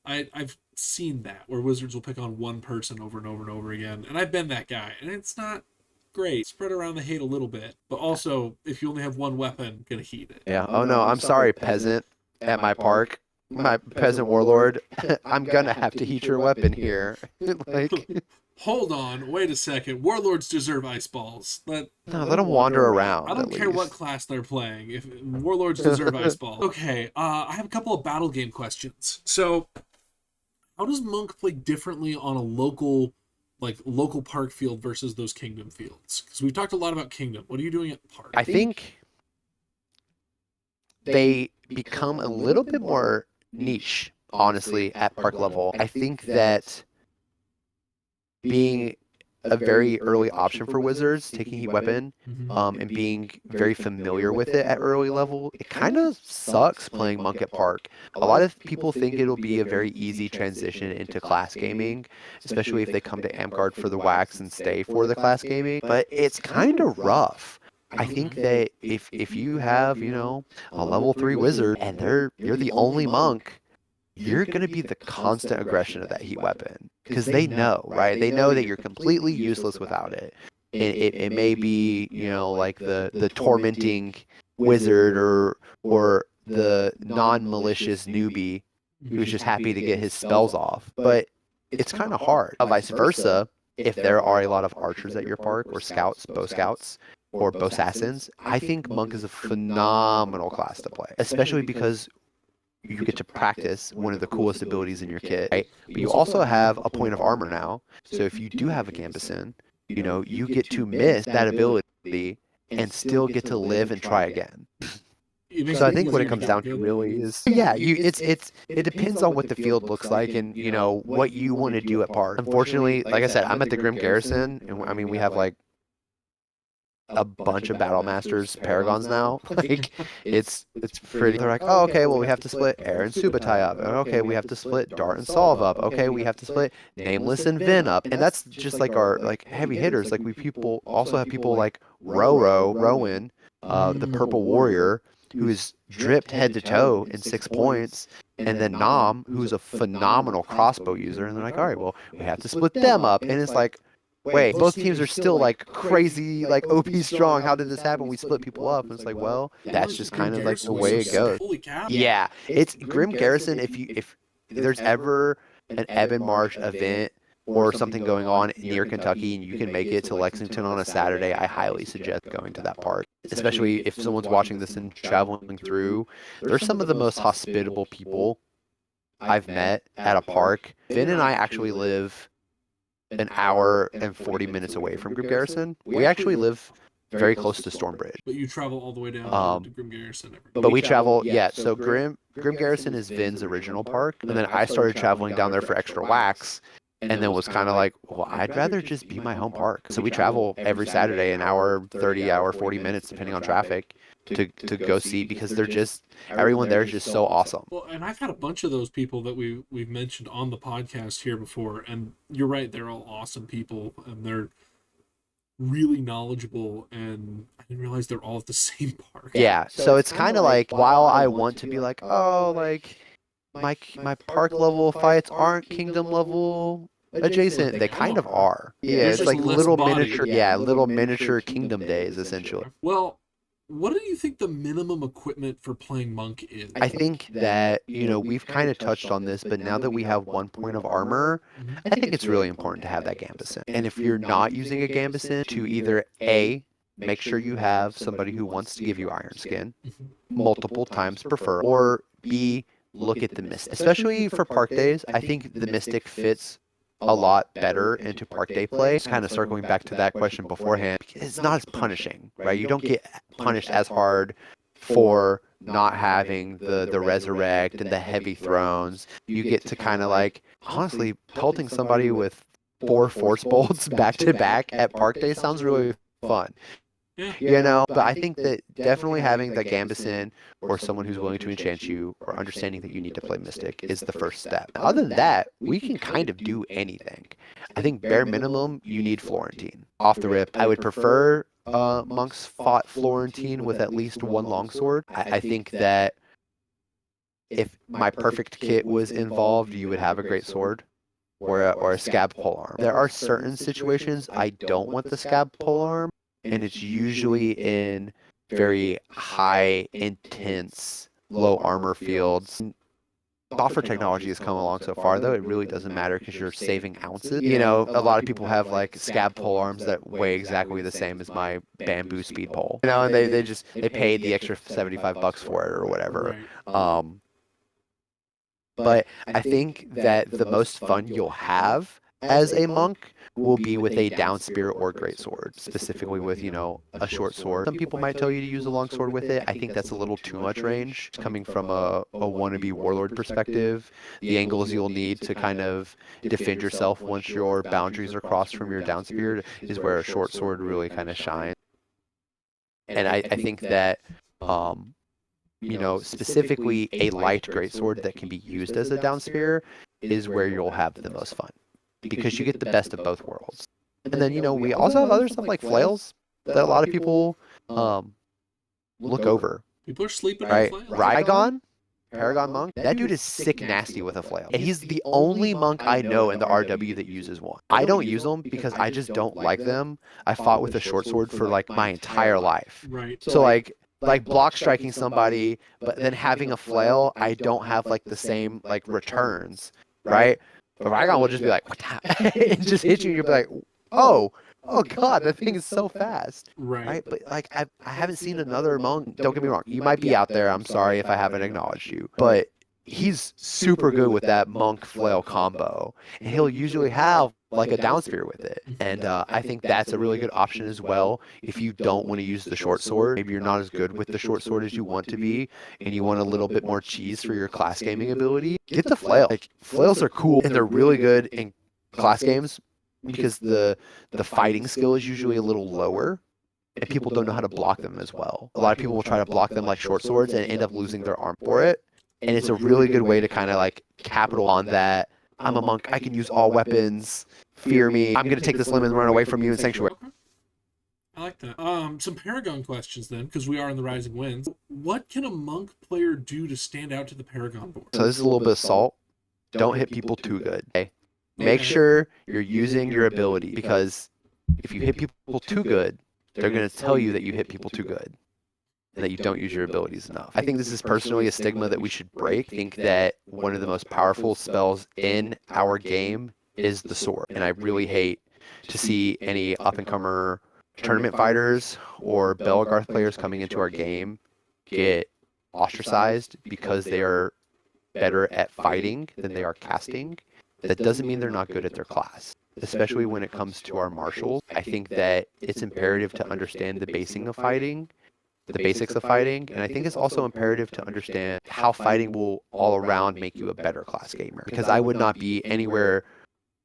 S1: I've seen that where wizards will pick on one person over and over and over again, and I've been that guy, and it's not great. Spread around the hate a little bit, but also if you only have one weapon, gonna heat it.
S2: Yeah. Oh no, I'm sorry, peasant at my park. My peasant warlord, I'm gonna have to heat your weapon here. Like,
S1: Hold on, wait a second. Warlords deserve ice balls.
S2: no, let them wander
S1: I
S2: around
S1: don't
S2: at
S1: care what
S2: least.
S1: class they're playing. If warlords deserve ice balls. Okay, I have a couple of battle game questions. So, how does Monk play differently on a local park field versus those kingdom fields? Because we've talked a lot about kingdom. What are you doing at park?
S2: I think they become a little bit more niche, honestly, at park level. I think that being a very early option for wizards, taking heat weapon,
S1: Mm-hmm.
S2: and being very familiar with it at early level, it kind of sucks playing monk at park. A lot of people think it'll be a very easy transition into class gaming, especially if they come to Amtgard for the wax and stay for the class gaming, but it's kind of rough. I think
S1: Okay.
S2: that if you have, a level 3 wizard and you're the only monk, you're going to be the constant aggression of that heat weapon, because they know, right? They know that you're completely useless without it. And it may be, like the tormenting wizard or the non-malicious newbie who's just happy to get his spells off. But it's kind of hard. Vice versa, if there are a lot of archers at your park, or scouts, bow scouts, or bow assassins, I think monk is a phenomenal class to play, especially because you get to practice one of the coolest abilities in your kit, right? But you also have a point of armor now. So if you do have a gambeson, you get to miss that ability and still get to live and try again.
S1: It makes
S2: So I
S1: it
S2: think what it
S1: easier to
S2: comes
S1: get
S2: down to
S1: good.
S2: really is, yeah, it depends on what the field looks like, and what you want to do at park. Unfortunately, like I said, I'm at the Grim Garrison, and I mean we have like a bunch of Battle Masters Paragons now. Like, it's pretty. They're like, oh, okay, well, we have to split Air and Subutai up. And okay, we have to split Dart and Solve up. Okay, we have to split Nameless and Vin up. And that's just like our like heavy hitters. Like, we people also have people like Rowan, the Purple Warrior, who is dripped head to toe in 6 points. And then Nam, who's a phenomenal crossbow user. And they're like, all right, well, we have to split them up. And it's like, wait, both teams are still like crazy, like OP strong. How did this happen? We split people up. And it's like, well, that's just kind of like the way it goes.
S1: Holy cow.
S2: Yeah, it's Grim Garrison. If there's ever an Ebon Marsh event or something going on near Kentucky and you can make it to Lexington on a Saturday, I highly suggest going to that park. Especially if someone's watching this and traveling through, they're some of the most hospitable people I've met at a park. Finn and I actually live an hour and 40 minutes away from Grim Garrison. We actually live very close to Stormbridge.
S1: But you travel all the way down to Grim Garrison every
S2: But we travel, yeah. So Grim Garrison is Vin's original park, and then I started traveling down there for extra wax, and then was kind of like, well, I'd rather just be my home park. So we travel every Saturday, an hour, 30 hour, 40 minutes, depending on traffic, to go see, because they're just, everyone there is just so awesome.
S1: Well, and I've had a bunch of those people that we've mentioned on the podcast here before, and you're right, they're all awesome people, and they're really knowledgeable, and I didn't realize they're all at the same park.
S2: Yeah, so it's kind of like, while I want to be like, oh, like my park level fights aren't kingdom level adjacent, they kind of are. Yeah,
S1: There's
S2: it's
S1: just
S2: like
S1: less
S2: little
S1: body.
S2: miniature, yeah, little miniature kingdom days essentially.
S1: Well, what do you think the minimum equipment for playing monk is?
S2: I think that, we've kind of touched on this, but now that we have 1 point of armor, I think it's really important to have that gambeson. And if you're not using a gambeson, to either A, make sure you have somebody who wants to give you iron skin, multiple times prefer, or B, look at the mystic. Especially for park days, I think the mystic fits a lot better into park day play. Just kind of circling back to that question beforehand, it's not as punishing, right? You don't get punished as hard for not having the resurrect and the heavy thrones. You get to kind of like, honestly, pelting somebody with 4 force bolts back to back at park day sounds really fun.
S1: Yeah.
S2: But I think that definitely having the gambeson or someone who's willing to enchant you, or understanding that you need to play mystic, is the first step. Other than that, we can kind of do anything. I think bare minimum, you need Florentine. Off the rip, I would prefer monks fought Florentine with at least 1 longsword. I think that if my perfect kit was involved, you would have a great sword. Or a scab polearm. There are certain situations I don't want the scab polearm, and it's usually in very high, intense, low armor fields. Software technology has come along so far, though, it really doesn't matter because you're saving ounces. A lot of people have like scab pole arms that weigh exactly the same as my bamboo speed pole. And they paid the extra $75 for it or whatever.
S1: Right.
S2: But I think that the most fun you'll have as a monk will be with a down spear or greatsword, specifically with, a short sword. Some people might tell you to use a long sword with it. I think that's a little too much range. Coming from a wannabe warlord perspective, the angles you'll need to kind of defend yourself once your boundaries are crossed from your down spear is where a short sword really kind of shines. And I think that specifically a light greatsword that can be used as a down spear is where you'll have the most fun, because you get the best of both worlds. And then, we also have other stuff like flails that a lot of people look over.
S1: People are sleeping
S2: Right?
S1: on flails.
S2: Paragon Monk, that dude is sick nasty with a flail. And he's the only monk I know in the RW that uses one. I don't use them because I just don't like them. I fought with a short sword for like my entire life.
S1: Right.
S2: So like block striking somebody, but then having a flail, I don't have like the same like returns, right? But Paragon will just be like, and just hit you, and you'll be like, oh God, that thing is so fast.
S1: Right.
S2: But like I haven't seen another monk. Don't get me wrong, you might be out there. I'm sorry if I haven't acknowledged you, but he's super good with that monk flail combo, and he'll usually have like a down spear with it. And I think that's a really good option as well if you don't want to use the short sword. Maybe you're not as good with the short sword as you want to be, and you want a little bit more cheese for your class gaming ability. Get the flail. Like flails are cool, and they're really good in class games because the fighting skill is usually a little lower, and people don't know how to block them as well. A lot of people will try to block them like short swords and end up losing their arm for it. And it's a really good way to kind of like capital on that. I'm a monk, I can use all weapons. Fear me. I'm going to take this limb and run away from you in Sanctuary.
S1: Okay. I like that. Some Paragon questions then, because we are in the Rising Winds. What can a monk player do to stand out to the Paragon board?
S2: So this is a little bit of salt. Don't hit people too good. Okay? Make sure you're using your ability, because if you hit people too good, they're going to tell you that you hit people too good and that you don't use your abilities enough. I think this is personally a stigma that we should break. I think that one of the most powerful spells in our game is the sword. And I really hate to see any up-and-comer tournament fighters or Belgarth players coming into our game get ostracized because they are better at fighting than they are casting. That doesn't mean they're not good at their class. especially when it comes to our martials. I think that it's imperative to understand the basics of fighting, and I think it's also imperative to understand how fighting will all around make you a better class gamer. Because I would not be anywhere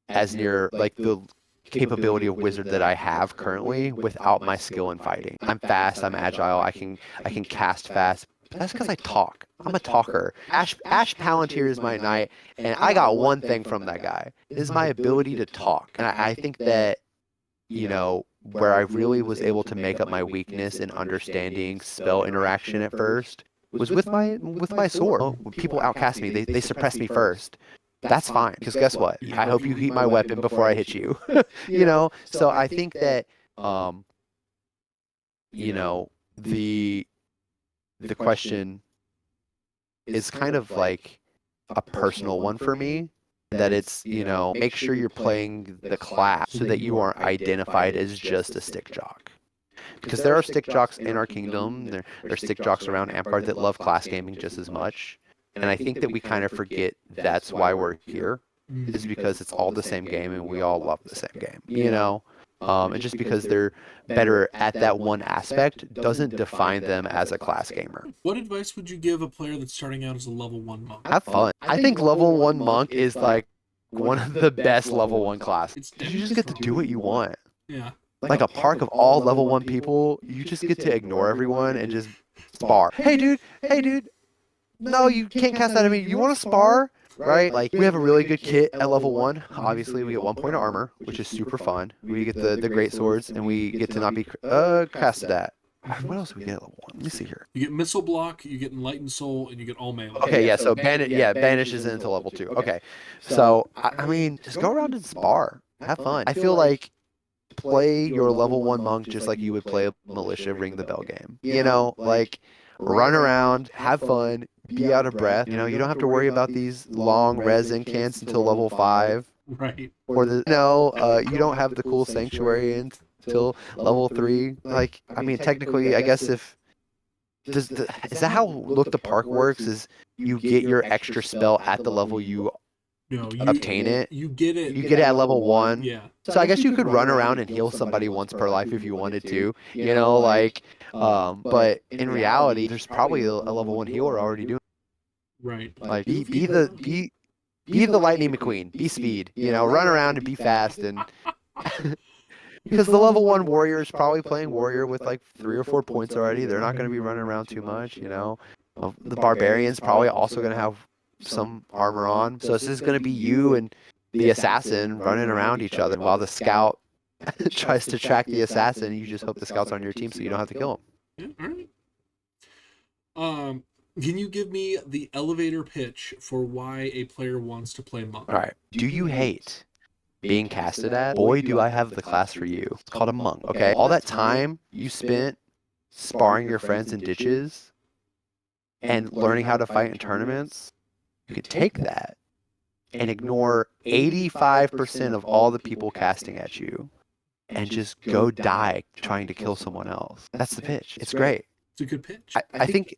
S2: as near like the capability of wizard that I have currently without my skill in fighting. I'm fast, I'm agile, I can cast fast. But that's because I talk. I'm a talker. Ash Palantir is my knight, and I got one thing from that guy. It is my ability to talk. And I think that, where I really was able to make up my weakness in understanding spell interaction at first was with my sword. When people outcast me, they suppress me first. That's fine, because guess what? I hope you heat my weapon before I hit you. So I think that um, you know, the the question is kind of like a personal one for me. That it's, make sure you're playing the class so that you aren't identified as just a stick jock. Because there are stick jocks in our kingdom, there are stick jocks around Amtgard that love class gaming just as much. And I think that we kind of forget that's why we're here, is because it's all the same game and we all love the same game. And just because they're better at that one aspect doesn't define them as a class gamer.
S1: What advice would you give a player that's starting out as a level 1 monk?
S2: Have fun. I think level 1 monk is like one of the best level 1 classes.
S1: It's
S2: You just get to do what you want.
S1: Yeah.
S2: Like a park of all level 1 people, you just get to ignore everyone and just spar. Hey dude, no, you can't cast that at me. You want to spar? Right? Like, we have a really good kit at level 1. Obviously, we get 1 point of armor, which is super fun. We get the great swords, and we get to not be casted at. What else do we get at level 1? Let me see here.
S1: You get missile block, you get enlightened soul, and you get all melee.
S2: Okay, yeah, so banishes into level 2. Okay. So, I mean, just go around and spar. Have fun. I feel like play your level 1 monk just like you would play a militia ring the bell game. Like, run around, have fun, be out of breath. You don't have to worry about these long res incants until level 5.
S1: Right.
S2: Or you don't have the cool sanctuary until level 3. Like, I mean, technically, I guess if is that how Look the Park works? Is you get your extra spell at the level you
S1: No,
S2: obtain it?
S1: You get it.
S2: You get it at level 1.
S1: Yeah.
S2: So I guess you could run around and heal somebody once per life if you wanted to, but in reality, there's probably a level 1 healer already doing
S1: Right.
S2: it. Like, be the Lightning McQueen, be speed, run around and be fast, and because the level 1 warrior is probably playing warrior with like 3 or 4 points already. They're not going to be running around too much. The barbarian's probably also going to have some armor on, so this is going to be you and the assassin running around each other while the scout tries to track the assassin. You just hope the scout's on your team so you don't have to kill him.
S1: Yeah, all right. Can you give me the elevator pitch for why a player wants to play monk?
S2: All right. Do you hate being casted at? Boy, do I have the class for you. It's called a monk. Okay. All that time you spent sparring your friends in ditches and learning how to fight in tournaments, you could take that and ignore 85% of all the people casting at you and just go die trying to kill someone else. That's the pitch. It's great.
S1: It's a good pitch.
S2: I think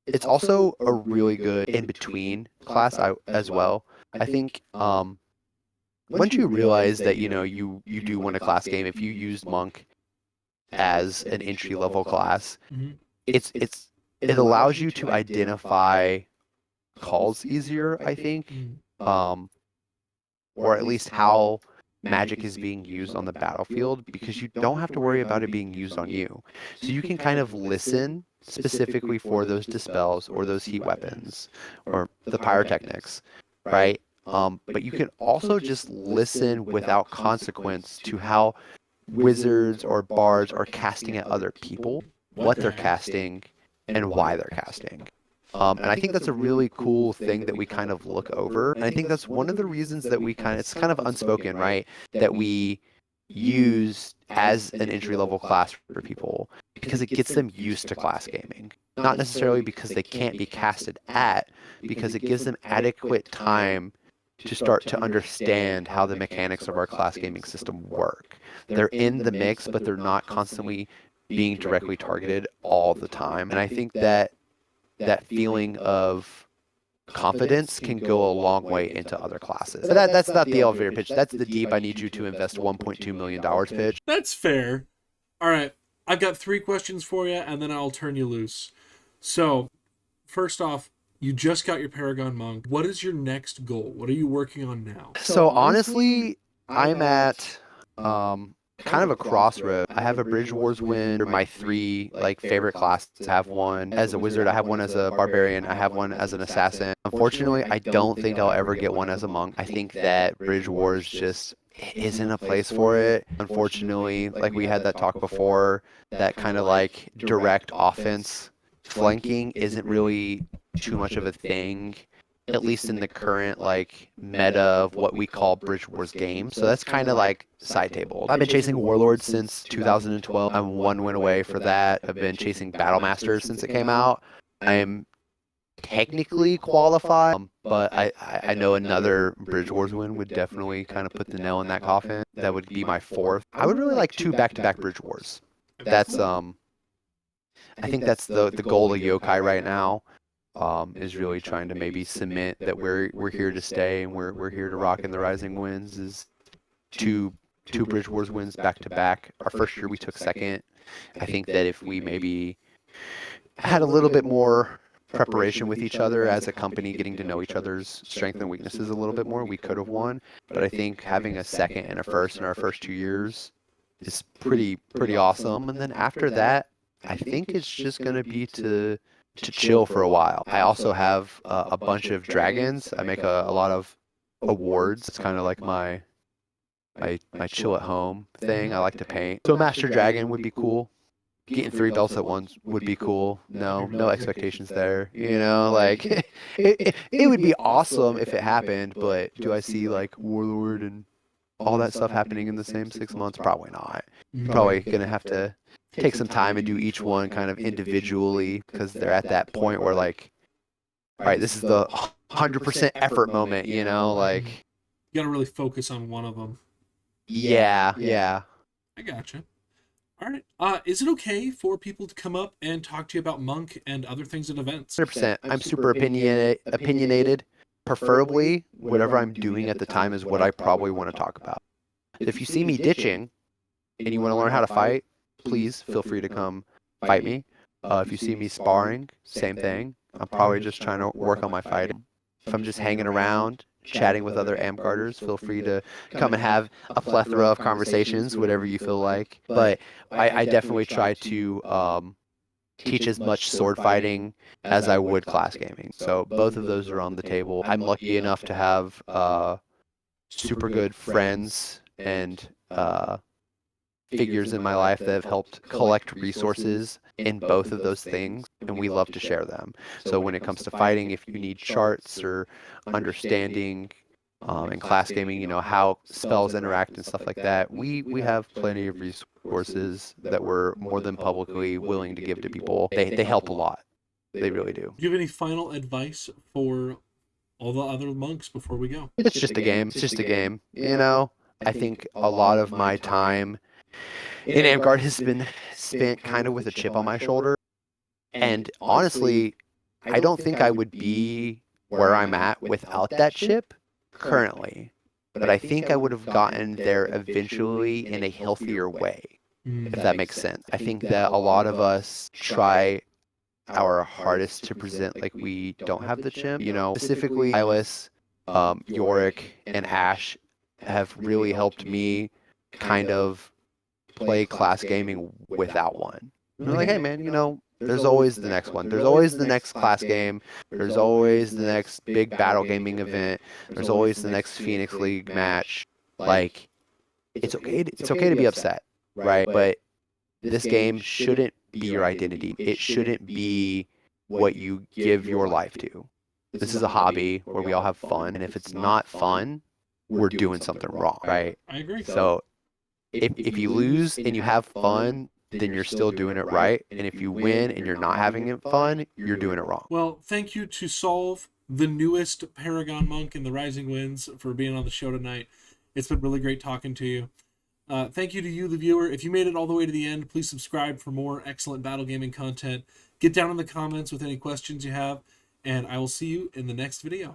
S2: it's also a really good in-between class as well. I think once you realize that, you do want a class game, if you use Monk as an entry-level class,
S1: Mm-hmm.
S2: it allows you to identify calls easier, I think, or at least how magic is being used on the battlefield, because you don't have to worry about it being used on you. So you can kind of listen specifically for those dispels or those heat weapons or the pyrotechnics, right? But you can also just listen without consequence to how wizards or bards are casting at other people, what they're casting, and why they're casting. And I think that's a really cool thing that we kind of look over. And I think that's one of the reasons that it's kind of unspoken, right? That we use as an entry-level class for people, because it gets them used to class gaming. Not necessarily because they can't be casted at, because it gives them adequate time to start to understand how the mechanics of our class gaming system work. They're in the mix, but they're not constantly being directly targeted all the time. And I think that feeling of confidence can go a long way into other classes. But that's not the elevator pitch. That's the deep I need you to invest $1.2 million pitch.
S1: That's fair. All right. I've got 3 questions for you, and then I'll turn you loose. So, first off, you just got your Paragon Monk. What is your next goal? What are you working on now?
S2: So honestly, I'm at kind of a crossroad. I have a Bridge Wars win. My 3 like favorite classes. I have one as a wizard. I have one as a barbarian. I have one as an assassin. Unfortunately, I don't think I'll ever get one as a monk. I think that Bridge Wars just isn't a place for it. Unfortunately, like we had that talk before, that kind of like direct offense flanking isn't really too much of a thing, at least in the current like meta of what we call Bridge Wars games. So that's kind of like side table. I've been chasing Warlords since 2012. I'm 1 win away for that. I've been chasing Battle Masters since it came out. I am technically qualified, but I know another Bridge Wars win would definitely kind of put the nail in that coffin. That would be my 4th. I would really like 2 back-to-back Bridge Wars. That's I think that's the goal of Yokai right now. Is really trying to maybe cement that we're here to stay and we're here to rock in the Rising Winds. Is two Bridge Wars wins back to back. Our first year we took 2nd. I think that if we maybe had a little bit more preparation with each other as a company, getting to know each other's strengths and weaknesses a little bit more, we could have won. But I think having a 2nd and a 1st in our first 2 years is pretty awesome. And then after that, I think it's just gonna be to chill for a while. I also have a bunch of dragons. I make a lot of awards. It's kind of like my chill at home thing. I like to paint. So a master dragon would be cool. Getting 3 belts at once would be cool. No expectations there. You know, like it would be awesome if it happened, but do I see like Warlord and all that stuff happening in the same 6 months? Probably not. Probably gonna have to take some time and do each one kind of individually, because they're at that point where like, all right, this is the 100% effort moment, you know, like
S1: You gotta really focus on one of them.
S2: yeah.
S1: I gotcha. All right. Is it okay for people to come up and talk to you about Monk and other things at events?
S2: 100%. I'm super opinionated. Preferably, whatever I'm doing at the time is what I probably want to talk about. If you see me ditching and you want to learn how to fight, please feel free to come fight me. If you see me sparring, same thing. I'm probably just trying to work on my fighting. If I'm just hanging around, chatting with other Amtgarders, feel free to come and have a plethora of conversations, whatever you feel like. But I definitely try to teach as much sword fighting as I would class gaming. So both of those are on the table. I'm lucky enough to have super good friends and figures in my life that have helped collect resources in both of those things, and we love to share them. So when it comes to fighting, if you need charts or understanding in class gaming, you know, how spells interact and stuff like that, we have plenty of resources that we're more than publicly willing to give to people. They help a lot. They really do.
S1: Do you have any final advice for all the other monks before we go?
S2: It's just a game. It's just a game. You know, I think a lot of my time in Amtgard has been spent kind of with a chip on my shoulder. And honestly, I don't think I would be where I'm at without that chip currently. But I think I would have gotten there eventually in a healthier way, if that makes sense. I think that a lot of us try our hardest to present like we don't have the chip. You know, specifically Silas, Yorick, and Ash have really helped me kind of play class gaming without one. And they're like, hey man, you know, there's always the next one. There's always the next class game. There's always the next big battle gaming event. There's always the next Phoenix League match. Like, it's okay. It's okay to be upset, right? But this game shouldn't be your identity. It shouldn't be what you give your life to. This is a hobby where we all have fun, and if it's not fun, we're doing something wrong, right?
S1: I agree.
S2: So if you lose and you have fun, then you're still doing it right. And if you win and you're not having it fun, you're doing it wrong.
S1: Well, thank you to Solve, the newest Paragon Monk in the Rising Winds, for being on the show tonight. It's been really great talking to you. Thank you to you, the viewer. If you made it all the way to the end, please subscribe for more excellent battle gaming content. Get down in the comments with any questions you have. and I will see you in the next video.